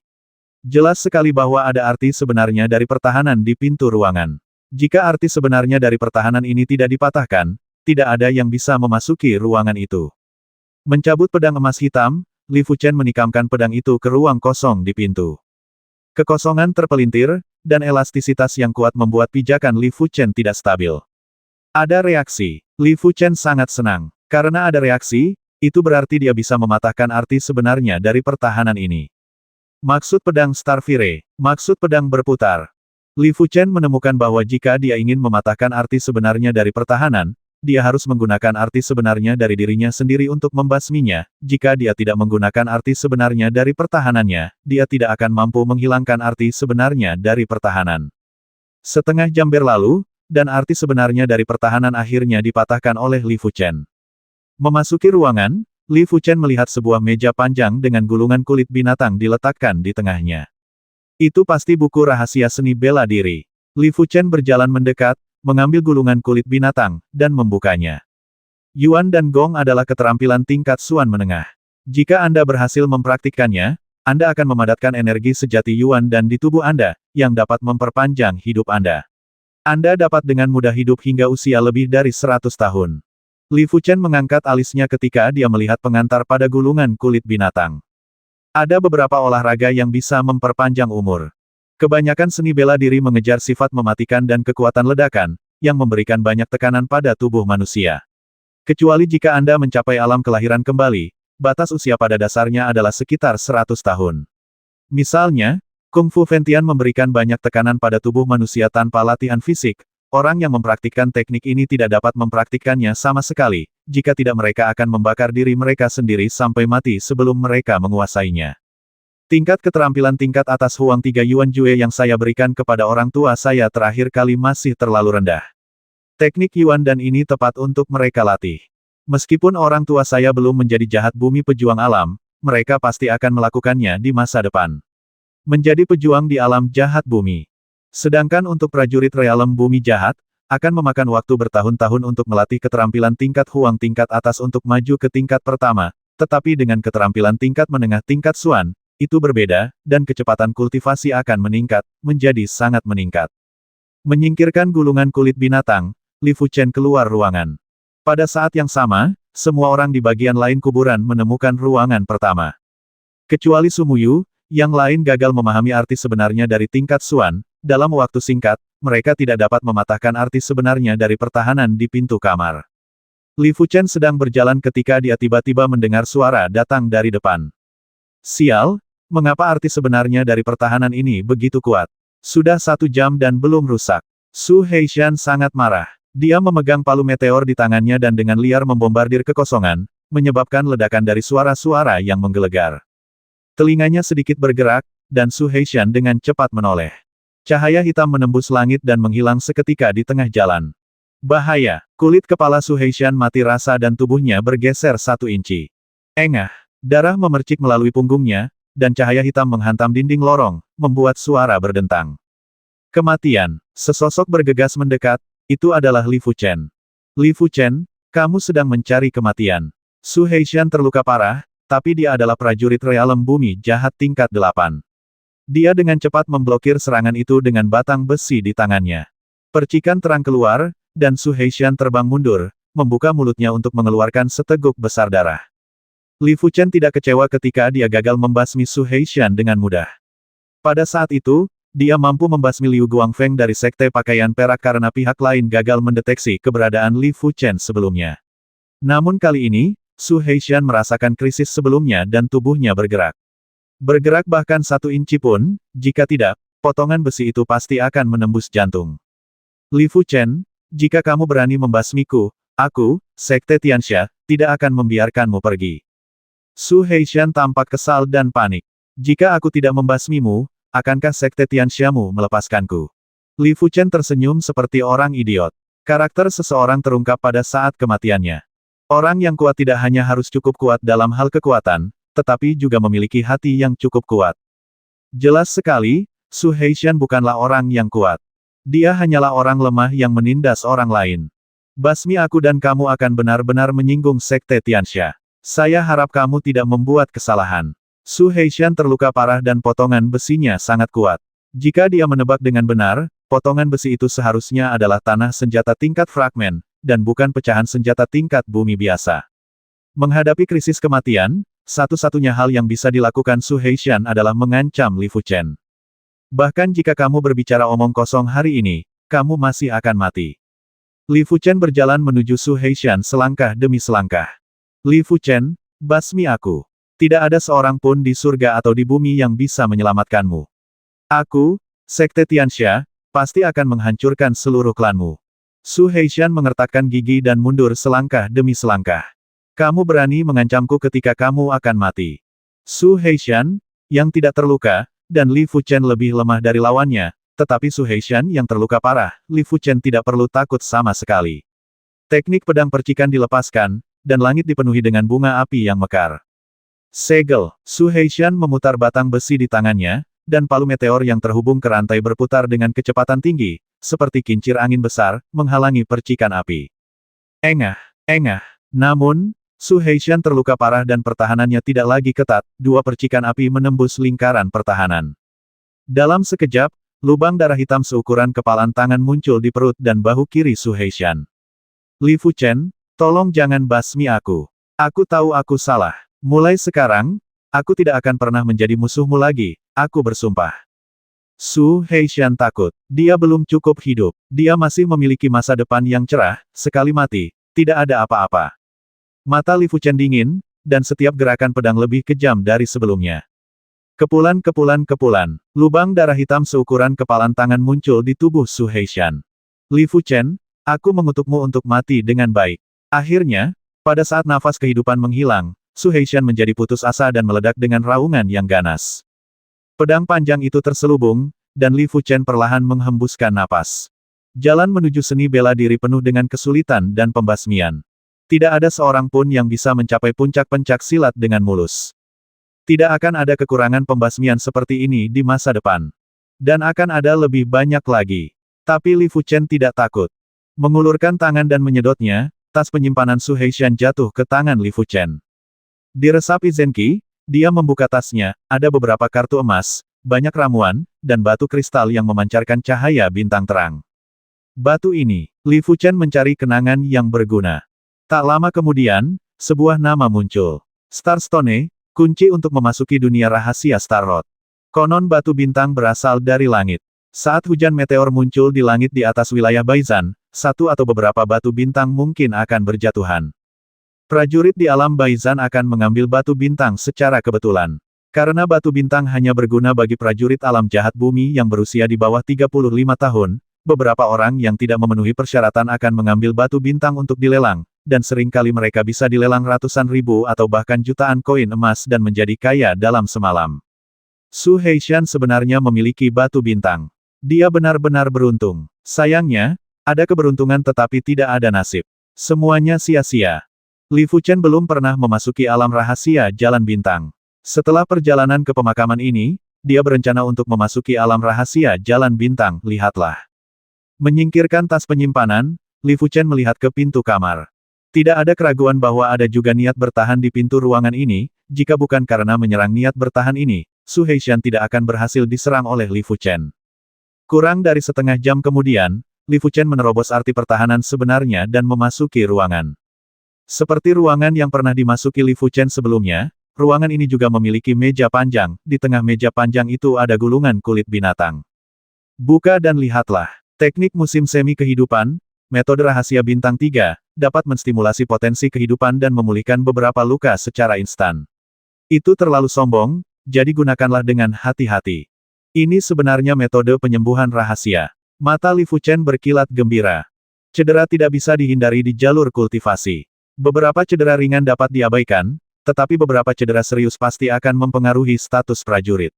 Jelas sekali bahwa ada arti sebenarnya dari pertahanan di pintu ruangan. Jika arti sebenarnya dari pertahanan ini tidak dipatahkan, tidak ada yang bisa memasuki ruangan itu. Mencabut pedang emas hitam, Li Fuchen menikamkan pedang itu ke ruang kosong di pintu. Kekosongan terpelintir, dan elastisitas yang kuat membuat pijakan Li Fuchen tidak stabil. Ada reaksi. Li Fuchen sangat senang. Karena ada reaksi, itu berarti dia bisa mematahkan arti sebenarnya dari pertahanan ini. Maksud pedang Starfire, maksud pedang berputar. Li Fuchen menemukan bahwa jika dia ingin mematahkan arti sebenarnya dari pertahanan, dia harus menggunakan arti sebenarnya dari dirinya sendiri untuk membasminya. Jika dia tidak menggunakan arti sebenarnya dari pertahanannya, dia tidak akan mampu menghilangkan arti sebenarnya dari pertahanan. Setengah jam berlalu, dan arti sebenarnya dari pertahanan akhirnya dipatahkan oleh Li Fuchen. Memasuki ruangan, Li Fuchen melihat sebuah meja panjang dengan gulungan kulit binatang diletakkan di tengahnya. Itu pasti buku rahasia seni bela diri. Li Fuchen berjalan mendekat, mengambil gulungan kulit binatang, dan membukanya. Yuan dan Gong adalah keterampilan tingkat Suan menengah. Jika Anda berhasil mempraktikkannya, Anda akan memadatkan energi sejati Yuan dan di tubuh Anda, yang dapat memperpanjang hidup Anda. Anda dapat dengan mudah hidup hingga usia lebih dari 100 tahun. Li Fuchen mengangkat alisnya ketika dia melihat pengantar pada gulungan kulit binatang. Ada beberapa olahraga yang bisa memperpanjang umur. Kebanyakan seni bela diri mengejar sifat mematikan dan kekuatan ledakan, yang memberikan banyak tekanan pada tubuh manusia. Kecuali jika Anda mencapai alam kelahiran kembali, batas usia pada dasarnya adalah sekitar 100 tahun. Misalnya, Kung Fu Fentian memberikan banyak tekanan pada tubuh manusia tanpa latihan fisik. Orang yang mempraktikkan teknik ini tidak dapat mempraktikkannya sama sekali, jika tidak mereka akan membakar diri mereka sendiri sampai mati sebelum mereka menguasainya. Tingkat keterampilan tingkat atas Huang 3 Yuan Jue yang saya berikan kepada orang tua saya terakhir kali masih terlalu rendah. Teknik Yuan dan ini tepat untuk mereka latih. Meskipun orang tua saya belum menjadi jahat bumi pejuang alam, mereka pasti akan melakukannya di masa depan. Menjadi pejuang di alam jahat bumi. Sedangkan untuk prajurit realem bumi jahat, akan memakan waktu bertahun-tahun untuk melatih keterampilan tingkat Huang tingkat atas untuk maju ke tingkat pertama, tetapi dengan keterampilan tingkat menengah tingkat Suan, itu berbeda, dan kecepatan kultivasi akan meningkat, menjadi sangat meningkat. Menyingkirkan gulungan kulit binatang, Li Fuchen keluar ruangan. Pada saat yang sama, semua orang di bagian lain kuburan menemukan ruangan pertama. Kecuali Sumuyu, yang lain gagal memahami arti sebenarnya dari tingkat Suan. Dalam waktu singkat, mereka tidak dapat mematahkan arti sebenarnya dari pertahanan di pintu kamar. Li Fuchen sedang berjalan ketika dia tiba-tiba mendengar suara datang dari depan. Sial, Mengapa arti sebenarnya dari pertahanan ini begitu kuat? Sudah 1 jam dan belum rusak. Su Heishan sangat marah. Dia memegang palu meteor di tangannya dan dengan liar membombardir kekosongan, menyebabkan ledakan dari suara-suara yang menggelegar. Telinganya sedikit bergerak, dan Su Heishan dengan cepat menoleh. Cahaya hitam menembus langit dan menghilang seketika di tengah jalan. Bahaya! Kulit kepala Su Heishan mati rasa dan tubuhnya bergeser 1 inci. Engah! Darah memercik melalui punggungnya, dan cahaya hitam menghantam dinding lorong, membuat suara berdentang. Kematian! Sesosok bergegas mendekat, itu adalah Li Fuchen. Li Fuchen, kamu sedang mencari kematian. Su Heishan terluka parah, tapi dia adalah prajurit realem bumi jahat tingkat 8. Dia dengan cepat memblokir serangan itu dengan batang besi di tangannya. Percikan terang keluar, dan Su Heishan terbang mundur, membuka mulutnya untuk mengeluarkan seteguk besar darah. Li Fuchen tidak kecewa ketika dia gagal membasmi Su Heishan dengan mudah. Pada saat itu, dia mampu membasmi Liu Guangfeng dari Sekte Pakaian Perak karena pihak lain gagal mendeteksi keberadaan Li Fuchen sebelumnya. Namun kali ini, Su Heishan merasakan krisis sebelumnya dan tubuhnya bergerak. Bergerak bahkan 1 inci pun, jika tidak, potongan besi itu pasti akan menembus jantung. Li Fuchen, jika kamu berani membasmiku, aku, Sekte Tianxia, tidak akan membiarkanmu pergi. Su Heishan tampak kesal dan panik. Jika aku tidak membasmimu, akankah Sekte Tianxiamu melepaskanku? Li Fuchen tersenyum seperti orang idiot. Karakter seseorang terungkap pada saat kematiannya. Orang yang kuat tidak hanya harus cukup kuat dalam hal kekuatan, tetapi juga memiliki hati yang cukup kuat. Jelas sekali, Su Heishan bukanlah orang yang kuat. Dia hanyalah orang lemah yang menindas orang lain. Basmi aku dan kamu akan benar-benar menyinggung Sekte Tianxia. Saya harap kamu tidak membuat kesalahan. Su Heishan terluka parah dan potongan besinya sangat kuat. Jika dia menebak dengan benar, potongan besi itu seharusnya adalah tanah senjata tingkat fragmen, dan bukan pecahan senjata tingkat bumi biasa. Menghadapi krisis kematian, satu-satunya hal yang bisa dilakukan Su Heishan adalah mengancam Li Fuchen. Bahkan jika kamu berbicara omong kosong hari ini, kamu masih akan mati. Li Fuchen berjalan menuju Su Heishan selangkah demi selangkah. Li Fuchen, basmi aku. Tidak ada seorang pun di surga atau di bumi yang bisa menyelamatkanmu. Aku, Sekte Tianxia, pasti akan menghancurkan seluruh klanmu. Su Heishan mengertakkan gigi dan mundur selangkah demi selangkah. Kamu berani mengancamku ketika kamu akan mati. Su Heishan, yang tidak terluka, dan Li Fuchen lebih lemah dari lawannya, tetapi Su Heishan yang terluka parah, Li Fuchen tidak perlu takut sama sekali. Teknik pedang percikan dilepaskan, dan langit dipenuhi dengan bunga api yang mekar. Segel, Su Heishan memutar batang besi di tangannya, dan palu meteor yang terhubung ke rantai berputar dengan kecepatan tinggi, seperti kincir angin besar, menghalangi percikan api. Engah, engah. Namun, Su Heishan terluka parah dan pertahanannya tidak lagi ketat, 2 percikan api menembus lingkaran pertahanan. Dalam sekejap, lubang darah hitam seukuran kepalan tangan muncul di perut dan bahu kiri Su Heishan. Li Fuchen, tolong jangan basmi aku. Aku tahu aku salah. Mulai sekarang, aku tidak akan pernah menjadi musuhmu lagi, aku bersumpah. Su Heishan takut. Dia belum cukup hidup. Dia masih memiliki masa depan yang cerah, sekali mati, tidak ada apa-apa. Mata Li Fuchen dingin, dan setiap gerakan pedang lebih kejam dari sebelumnya. Kepulan-kepulan-kepulan. Lubang darah hitam seukuran kepalan tangan muncul di tubuh Su Heishan. Li Fuchen, aku mengutukmu untuk mati dengan baik. Akhirnya, pada saat nafas kehidupan menghilang, Su Heishan menjadi putus asa dan meledak dengan raungan yang ganas. Pedang panjang itu terselubung, dan Li Fuchen perlahan menghembuskan napas. Jalan menuju seni bela diri penuh dengan kesulitan dan pembasmian. Tidak ada seorang pun yang bisa mencapai puncak pencak silat dengan mulus. Tidak akan ada kekurangan pembasmian seperti ini di masa depan. Dan akan ada lebih banyak lagi. Tapi Li Fuchen tidak takut. Mengulurkan tangan dan menyedotnya, tas penyimpanan Su Heishan jatuh ke tangan Li Fuchen. Diresapi Zenki, dia membuka tasnya, ada beberapa kartu emas, banyak ramuan, dan batu kristal yang memancarkan cahaya bintang terang. Batu ini, Li Fuchen mencari kenangan yang berguna. Tak lama kemudian, sebuah nama muncul. Starstone, kunci untuk memasuki dunia rahasia Starrot. Konon batu bintang berasal dari langit. Saat hujan meteor muncul di langit di atas wilayah Baizan, satu atau beberapa batu bintang mungkin akan berjatuhan. Prajurit di alam Baizan akan mengambil batu bintang secara kebetulan. Karena batu bintang hanya berguna bagi prajurit alam jahat bumi yang berusia di bawah 35 tahun, beberapa orang yang tidak memenuhi persyaratan akan mengambil batu bintang untuk dilelang, dan seringkali mereka bisa dilelang ratusan ribu atau bahkan jutaan koin emas dan menjadi kaya dalam semalam. Su Heishan sebenarnya memiliki batu bintang. Dia benar-benar beruntung. Sayangnya, ada keberuntungan tetapi tidak ada nasib. Semuanya sia-sia. Li Fuchen belum pernah memasuki alam rahasia jalan bintang. Setelah perjalanan ke pemakaman ini, dia berencana untuk memasuki alam rahasia jalan bintang, lihatlah. Menyingkirkan tas penyimpanan, Li Fuchen melihat ke pintu kamar. Tidak ada keraguan bahwa ada juga niat bertahan di pintu ruangan ini, jika bukan karena menyerang niat bertahan ini, Su Heishan tidak akan berhasil diserang oleh Li Fuchen. Kurang dari setengah jam kemudian, Li Fuchen menerobos arti pertahanan sebenarnya dan memasuki ruangan. Seperti ruangan yang pernah dimasuki Li Fuchen sebelumnya, ruangan ini juga memiliki meja panjang, di tengah meja panjang itu ada gulungan kulit binatang. Buka dan lihatlah. Teknik musim semi kehidupan, metode rahasia bintang 3, dapat menstimulasi potensi kehidupan dan memulihkan beberapa luka secara instan. Itu terlalu sombong, jadi gunakanlah dengan hati-hati. Ini sebenarnya metode penyembuhan rahasia. Mata Li Fuchen berkilat gembira. Cedera tidak bisa dihindari di jalur kultivasi. Beberapa cedera ringan dapat diabaikan, tetapi beberapa cedera serius pasti akan mempengaruhi status prajurit.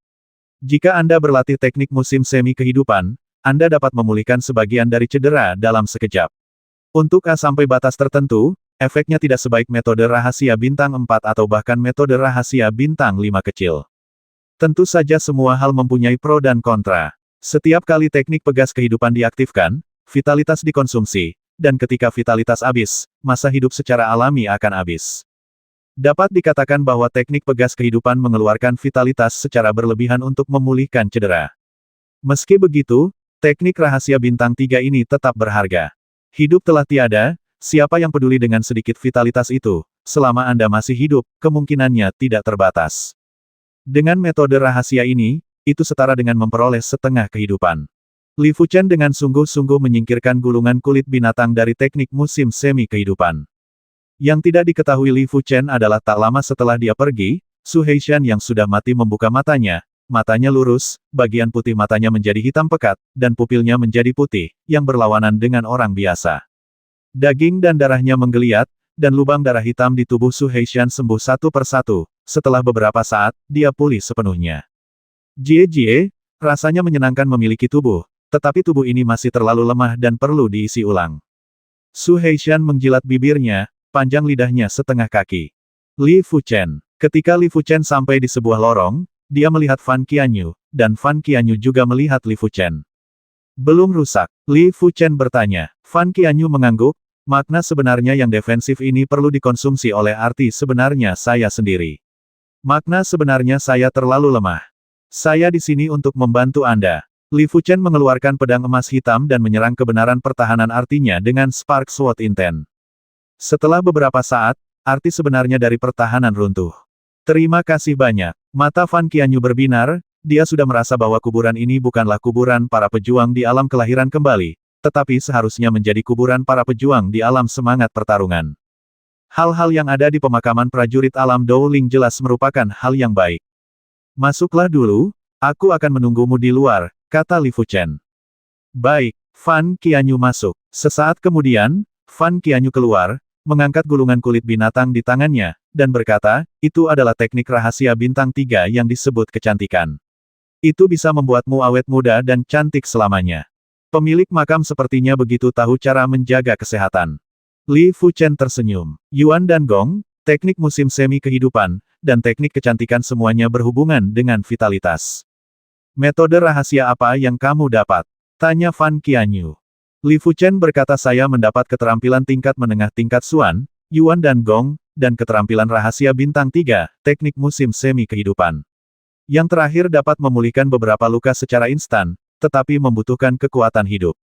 Jika Anda berlatih teknik musim semi kehidupan, Anda dapat memulihkan sebagian dari cedera dalam sekejap. Untuk A sampai batas tertentu, efeknya tidak sebaik metode rahasia bintang 4 atau bahkan metode rahasia bintang 5 kecil. Tentu saja semua hal mempunyai pro dan kontra. Setiap kali teknik pegas kehidupan diaktifkan, vitalitas dikonsumsi, dan ketika vitalitas habis, masa hidup secara alami akan habis. Dapat dikatakan bahwa teknik pegas kehidupan mengeluarkan vitalitas secara berlebihan untuk memulihkan cedera. Meski begitu, teknik rahasia bintang 3 ini tetap berharga. Hidup telah tiada, siapa yang peduli dengan sedikit vitalitas itu, selama Anda masih hidup, kemungkinannya tidak terbatas. Dengan metode rahasia ini, itu setara dengan memperoleh setengah kehidupan. Li Fuchen dengan sungguh-sungguh menyingkirkan gulungan kulit binatang dari teknik musim semi kehidupan. Yang tidak diketahui Li Fuchen adalah tak lama setelah dia pergi, Su Heishan yang sudah mati membuka matanya lurus, bagian putih matanya menjadi hitam pekat, dan pupilnya menjadi putih, yang berlawanan dengan orang biasa. Daging dan darahnya menggeliat, dan lubang darah hitam di tubuh Su Heishan sembuh satu persatu, setelah beberapa saat, dia pulih sepenuhnya. Jie, rasanya menyenangkan memiliki tubuh, tetapi tubuh ini masih terlalu lemah dan perlu diisi ulang. Su Heishan menjilat bibirnya, panjang lidahnya setengah kaki. Li Fuchen. Ketika Li Fuchen sampai di sebuah lorong, dia melihat Fan Qianyu, dan Fan Qianyu juga melihat Li Fuchen. Belum rusak. Li Fuchen bertanya. Fan Qianyu mengangguk, makna sebenarnya yang defensif ini perlu dikonsumsi oleh arti sebenarnya saya sendiri. Makna sebenarnya saya terlalu lemah. Saya di sini untuk membantu Anda. Li Fuchen mengeluarkan pedang emas hitam dan menyerang kebenaran pertahanan artinya dengan Spark Sword Intent. Setelah beberapa saat, arti sebenarnya dari pertahanan runtuh. Terima kasih banyak. Mata Fan Qianyu berbinar, dia sudah merasa bahwa kuburan ini bukanlah kuburan para pejuang di alam kelahiran kembali, tetapi seharusnya menjadi kuburan para pejuang di alam semangat pertarungan. Hal-hal yang ada di pemakaman prajurit alam Dowling jelas merupakan hal yang baik. Masuklah dulu, aku akan menunggumu di luar, kata Li Fuchen. Baik, Fan Qianyu masuk. Sesaat kemudian, Fan Qianyu keluar, mengangkat gulungan kulit binatang di tangannya, dan berkata, itu adalah teknik rahasia bintang 3 yang disebut kecantikan. Itu bisa membuatmu awet muda dan cantik selamanya. Pemilik makam sepertinya begitu tahu cara menjaga kesehatan. Li Fuchen tersenyum. Yuan dan Gong, teknik musim semi kehidupan, dan teknik kecantikan semuanya berhubungan dengan vitalitas. Metode rahasia apa yang kamu dapat? Tanya Fan Qianyu. Li Fuchen berkata saya mendapat keterampilan tingkat menengah tingkat Xuan, Yuan dan Gong, dan keterampilan rahasia bintang 3, teknik musim semi kehidupan. Yang terakhir dapat memulihkan beberapa luka secara instan, tetapi membutuhkan kekuatan hidup.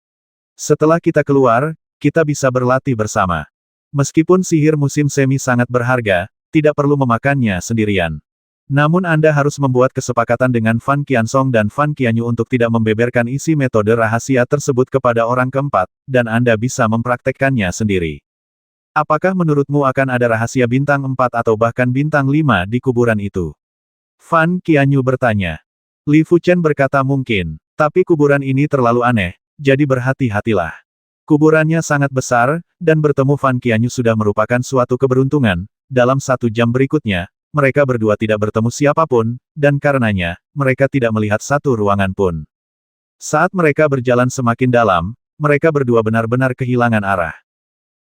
Setelah kita keluar, kita bisa berlatih bersama. Meskipun sihir musim semi sangat berharga, tidak perlu memakannya sendirian. Namun Anda harus membuat kesepakatan dengan Fan Qiansong dan Fan Qianyu untuk tidak membeberkan isi metode rahasia tersebut kepada orang keempat, dan Anda bisa mempraktekkannya sendiri. Apakah menurutmu akan ada rahasia bintang 4 atau bahkan bintang 5 di kuburan itu? Fan Qianyu bertanya. Li Fuchen berkata mungkin, tapi kuburan ini terlalu aneh, jadi berhati-hatilah. Kuburannya sangat besar, dan bertemu Fan Qianyu sudah merupakan suatu keberuntungan. Dalam 1 jam berikutnya, mereka berdua tidak bertemu siapapun, dan karenanya, mereka tidak melihat satu ruangan pun. Saat mereka berjalan semakin dalam, mereka berdua benar-benar kehilangan arah.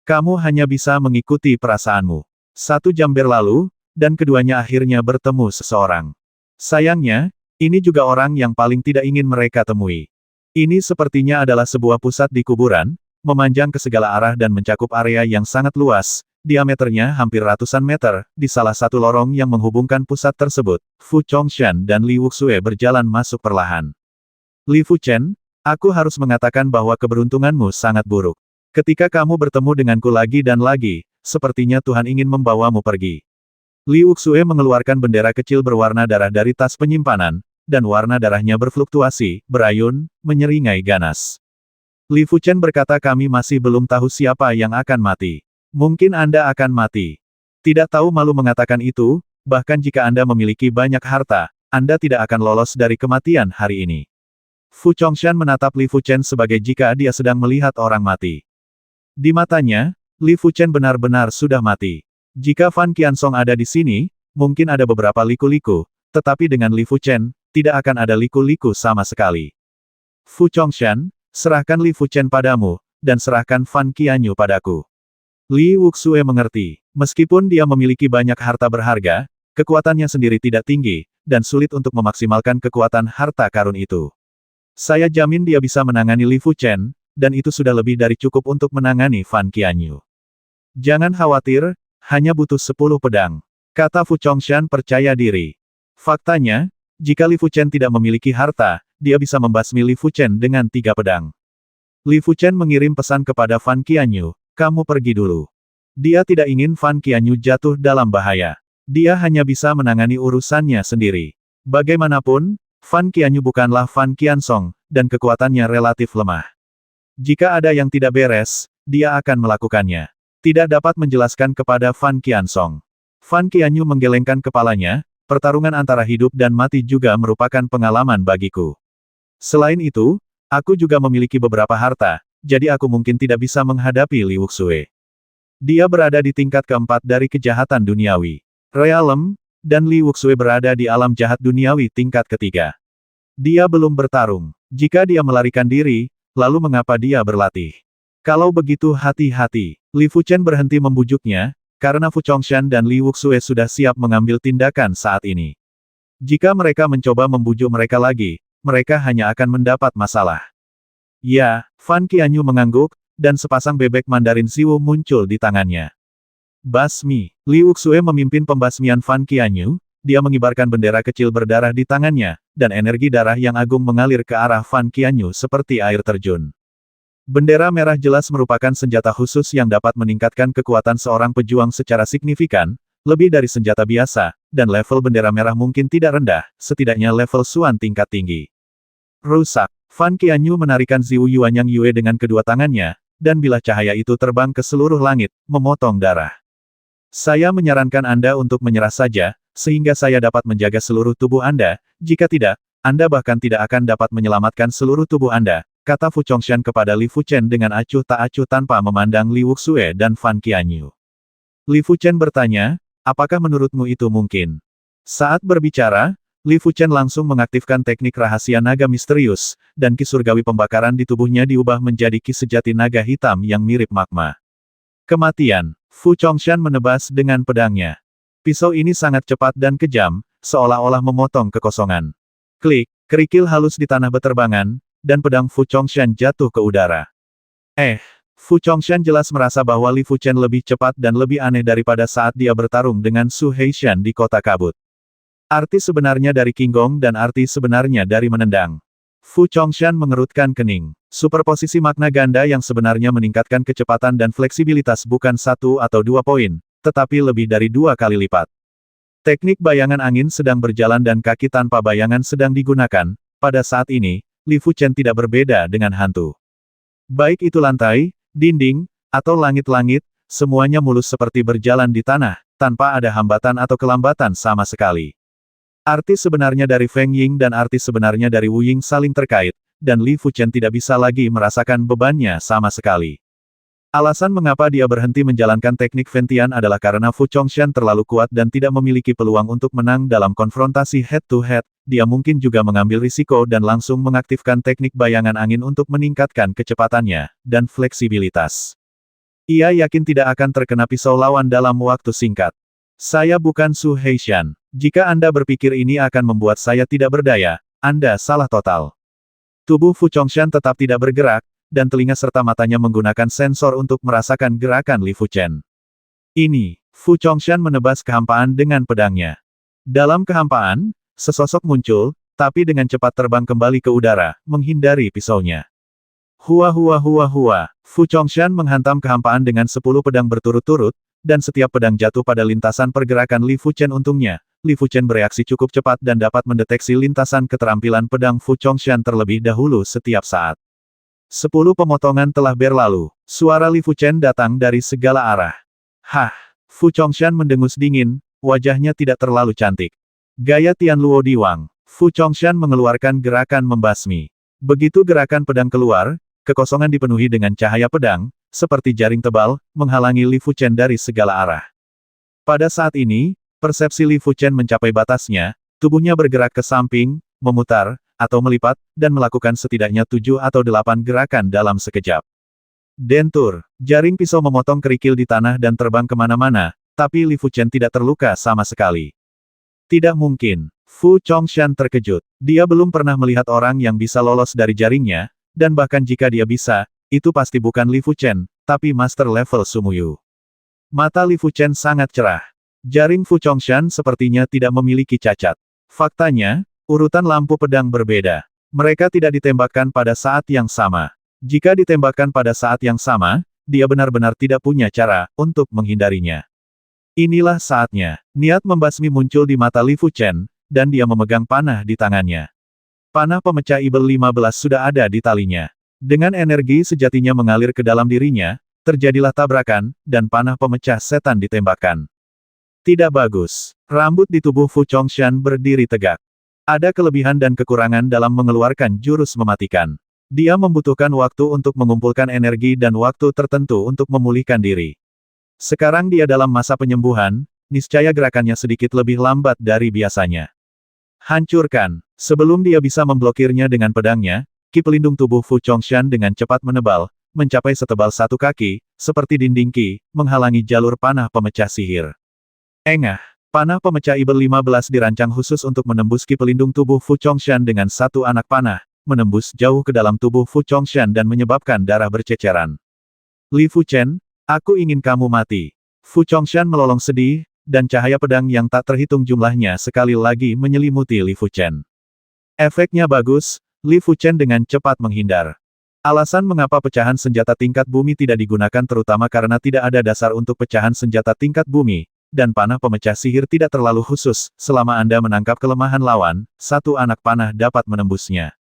Kamu hanya bisa mengikuti perasaanmu. 1 jam berlalu, dan keduanya akhirnya bertemu seseorang. Sayangnya, ini juga orang yang paling tidak ingin mereka temui. Ini sepertinya adalah sebuah pusat di kuburan, memanjang ke segala arah dan mencakup area yang sangat luas, diameternya hampir ratusan meter. Di salah satu lorong yang menghubungkan pusat tersebut, Fu Chongshan dan Li Wuxue berjalan masuk perlahan. Li Fuchen, aku harus mengatakan bahwa keberuntunganmu sangat buruk. Ketika kamu bertemu denganku lagi dan lagi, sepertinya Tuhan ingin membawamu pergi. Li Wuxue mengeluarkan bendera kecil berwarna darah dari tas penyimpanan, dan warna darahnya berfluktuasi, berayun, menyeringai ganas. Li Fuchen berkata kami masih belum tahu siapa yang akan mati. Mungkin Anda akan mati. Tidak tahu malu mengatakan itu, bahkan jika Anda memiliki banyak harta, Anda tidak akan lolos dari kematian hari ini. Fu Chongshan menatap Li Fuchen sebagai jika dia sedang melihat orang mati. Di matanya, Li Fuchen benar-benar sudah mati. Jika Fan Qiansong ada di sini, mungkin ada beberapa liku-liku, tetapi dengan Li Fuchen, tidak akan ada liku-liku sama sekali. Fu Chongshan, serahkan Li Fuchen padamu, dan serahkan Fan Qianyu padaku. Li Wuxue mengerti. Meskipun dia memiliki banyak harta berharga, kekuatannya sendiri tidak tinggi, dan sulit untuk memaksimalkan kekuatan harta karun itu. Saya jamin dia bisa menangani Li Fuchen, dan itu sudah lebih dari cukup untuk menangani Fan Qianyu. Jangan khawatir, hanya butuh 10 pedang. Kata Fu Chongshan percaya diri. Faktanya, jika Li Fuchen tidak memiliki harta, dia bisa membasmi Li Fuchen dengan 3 pedang. Li Fuchen mengirim pesan kepada Fan Qianyu, kamu pergi dulu. Dia tidak ingin Fan Qianyu jatuh dalam bahaya. Dia hanya bisa menangani urusannya sendiri. Bagaimanapun, Fan Qianyu bukanlah Fan Qiansong, dan kekuatannya relatif lemah. Jika ada yang tidak beres, dia akan melakukannya. Tidak dapat menjelaskan kepada Fan Qiansong. Fan Qianyu menggelengkan kepalanya, pertarungan antara hidup dan mati juga merupakan pengalaman bagiku. Selain itu, aku juga memiliki beberapa harta, jadi aku mungkin tidak bisa menghadapi Li Wuxue. Dia berada di tingkat keempat dari kejahatan duniawi. Realem, dan Li Wuxue berada di alam jahat duniawi tingkat ketiga. Dia belum bertarung. Jika dia melarikan diri, lalu mengapa dia berlatih? Kalau begitu hati-hati. Li Fuchen berhenti membujuknya, karena Fu Chongshan dan Li Wuxue sudah siap mengambil tindakan saat ini. Jika mereka mencoba membujuk mereka lagi, mereka hanya akan mendapat masalah. Ya, Fan Qianyu mengangguk, dan sepasang bebek Mandarin Ziwu muncul di tangannya. Basmi. Li Wuxue memimpin pembasmian Fan Qianyu, dia mengibarkan bendera kecil berdarah di tangannya, dan energi darah yang agung mengalir ke arah Fan Qianyu seperti air terjun. Bendera merah jelas merupakan senjata khusus yang dapat meningkatkan kekuatan seorang pejuang secara signifikan, lebih dari senjata biasa, dan level bendera merah mungkin tidak rendah, setidaknya level Suan tingkat tinggi. Rusak. Fan Qianyu menarikan Ziwu Yuanyang Yue dengan kedua tangannya, dan bilah cahaya itu terbang ke seluruh langit, memotong darah. Saya menyarankan Anda untuk menyerah saja, sehingga saya dapat menjaga seluruh tubuh Anda, jika tidak, Anda bahkan tidak akan dapat menyelamatkan seluruh tubuh Anda, kata Fu Chongshan kepada Li Fuchen dengan acuh tak acuh tanpa memandang Li Wuxue dan Fan Qianyu. Li Fuchen bertanya, apakah menurutmu itu mungkin? Saat berbicara, Li Fuchen langsung mengaktifkan teknik rahasia naga misterius, dan ki surgawi pembakaran di tubuhnya diubah menjadi ki sejati naga hitam yang mirip magma. Kematian. Fu Chongshan menebas dengan pedangnya. Pisau ini sangat cepat dan kejam, seolah-olah memotong kekosongan. Klik, kerikil halus di tanah beterbangan, dan pedang Fu Chongshan jatuh ke udara. Fu Chongshan jelas merasa bahwa Li Fuchen lebih cepat dan lebih aneh daripada saat dia bertarung dengan Su Heishan di kota kabut. Arti sebenarnya dari Qinggong dan arti sebenarnya dari menendang. Fu Chongshan mengerutkan kening. Superposisi makna ganda yang sebenarnya meningkatkan kecepatan dan fleksibilitas bukan 1 atau 2 poin, tetapi lebih dari 2 kali lipat. Teknik bayangan angin sedang berjalan dan kaki tanpa bayangan sedang digunakan. Pada saat ini, Li Fuchen tidak berbeda dengan hantu. Baik itu lantai, dinding, atau langit-langit, semuanya mulus seperti berjalan di tanah, tanpa ada hambatan atau kelambatan sama sekali. Artis sebenarnya dari Feng Ying dan artis sebenarnya dari Wu Ying saling terkait, dan Li Fuchen tidak bisa lagi merasakan bebannya sama sekali. Alasan mengapa dia berhenti menjalankan teknik Ventian adalah karena Fu Chongshan terlalu kuat dan tidak memiliki peluang untuk menang dalam konfrontasi head-to-head. Dia mungkin juga mengambil risiko dan langsung mengaktifkan teknik bayangan angin untuk meningkatkan kecepatannya dan fleksibilitas. Ia yakin tidak akan terkena pisau lawan dalam waktu singkat. Saya bukan Su Heishan. Jika Anda berpikir ini akan membuat saya tidak berdaya, Anda salah total. Tubuh Fu Chongshan tetap tidak bergerak, dan telinga serta matanya menggunakan sensor untuk merasakan gerakan Li Fuchen. Ini, Fu Chongshan menebas kehampaan dengan pedangnya. Dalam kehampaan, sesosok muncul, tapi dengan cepat terbang kembali ke udara, menghindari pisaunya. Hua hua hua hua, Fu Chongshan menghantam kehampaan dengan 10 pedang berturut-turut, dan setiap pedang jatuh pada lintasan pergerakan Li Fuchen. Untungnya, Li Fuchen bereaksi cukup cepat dan dapat mendeteksi lintasan keterampilan pedang Fu Chongshan terlebih dahulu setiap saat. 10 pemotongan telah berlalu. Suara Li Fuchen datang dari segala arah. Hah! Fu Chongshan mendengus dingin, wajahnya tidak terlalu cantik. Gaya Tianluo Diwang. Fu Chongshan mengeluarkan gerakan membasmi. Begitu gerakan pedang keluar, kekosongan dipenuhi dengan cahaya pedang, seperti jaring tebal, menghalangi Li Fuchen dari segala arah. Pada saat ini, persepsi Li Fuchen mencapai batasnya, tubuhnya bergerak ke samping, memutar, atau melipat, dan melakukan setidaknya 7 atau 8 gerakan dalam sekejap. Dentur, jaring pisau memotong kerikil di tanah dan terbang kemana-mana, tapi Li Fuchen tidak terluka sama sekali. Tidak mungkin. Fu Chongshan terkejut. Dia belum pernah melihat orang yang bisa lolos dari jaringnya, dan bahkan jika dia bisa, itu pasti bukan Li Fuchen, tapi master level Sumuyu. Mata Li Fuchen sangat cerah. Jaring Fu Chongshan sepertinya tidak memiliki cacat. Faktanya, urutan lampu pedang berbeda. Mereka tidak ditembakkan pada saat yang sama. Jika ditembakkan pada saat yang sama, dia benar-benar tidak punya cara untuk menghindarinya. Inilah saatnya. Niat membasmi muncul di mata Li Fuchen, dan dia memegang panah di tangannya. Panah pemecah Ibel 15 sudah ada di talinya. Dengan energi sejatinya mengalir ke dalam dirinya, terjadilah tabrakan, dan panah pemecah setan ditembakkan. Tidak bagus. Rambut di tubuh Fu Chongshan berdiri tegak. Ada kelebihan dan kekurangan dalam mengeluarkan jurus mematikan. Dia membutuhkan waktu untuk mengumpulkan energi dan waktu tertentu untuk memulihkan diri. Sekarang dia dalam masa penyembuhan, niscaya gerakannya sedikit lebih lambat dari biasanya. Hancurkan. Sebelum dia bisa memblokirnya dengan pedangnya, ki pelindung tubuh Fu Chongshan dengan cepat menebal, mencapai setebal 1 kaki, seperti dinding ki, menghalangi jalur panah pemecah sihir. Engah. Panah pemecah Ibel 15 dirancang khusus untuk menembus ki pelindung tubuh Fu Chongshan dengan 1 anak panah, menembus jauh ke dalam tubuh Fu Chongshan dan menyebabkan darah berceceran. Li Fuchen, aku ingin kamu mati. Fu Chongshan melolong sedih, dan cahaya pedang yang tak terhitung jumlahnya sekali lagi menyelimuti Li Fuchen. Efeknya bagus, Li Fuchen dengan cepat menghindar. Alasan mengapa pecahan senjata tingkat bumi tidak digunakan terutama karena tidak ada dasar untuk pecahan senjata tingkat bumi, dan panah pemecah sihir tidak terlalu khusus. Selama Anda menangkap kelemahan lawan, 1 anak panah dapat menembusnya.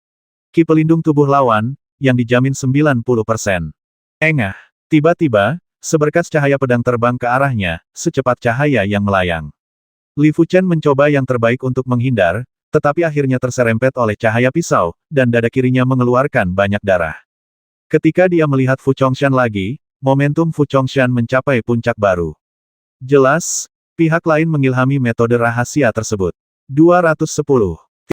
Ki pelindung tubuh lawan, yang dijamin 90%. Engah. Tiba-tiba, seberkas cahaya pedang terbang ke arahnya, secepat cahaya yang melayang. Li Fuchen mencoba yang terbaik untuk menghindar, tetapi akhirnya terserempet oleh cahaya pisau, dan dada kirinya mengeluarkan banyak darah. Ketika dia melihat Fu Chongshan lagi, momentum Fu Chongshan mencapai puncak baru. Jelas, pihak lain mengilhami metode rahasia tersebut. 210.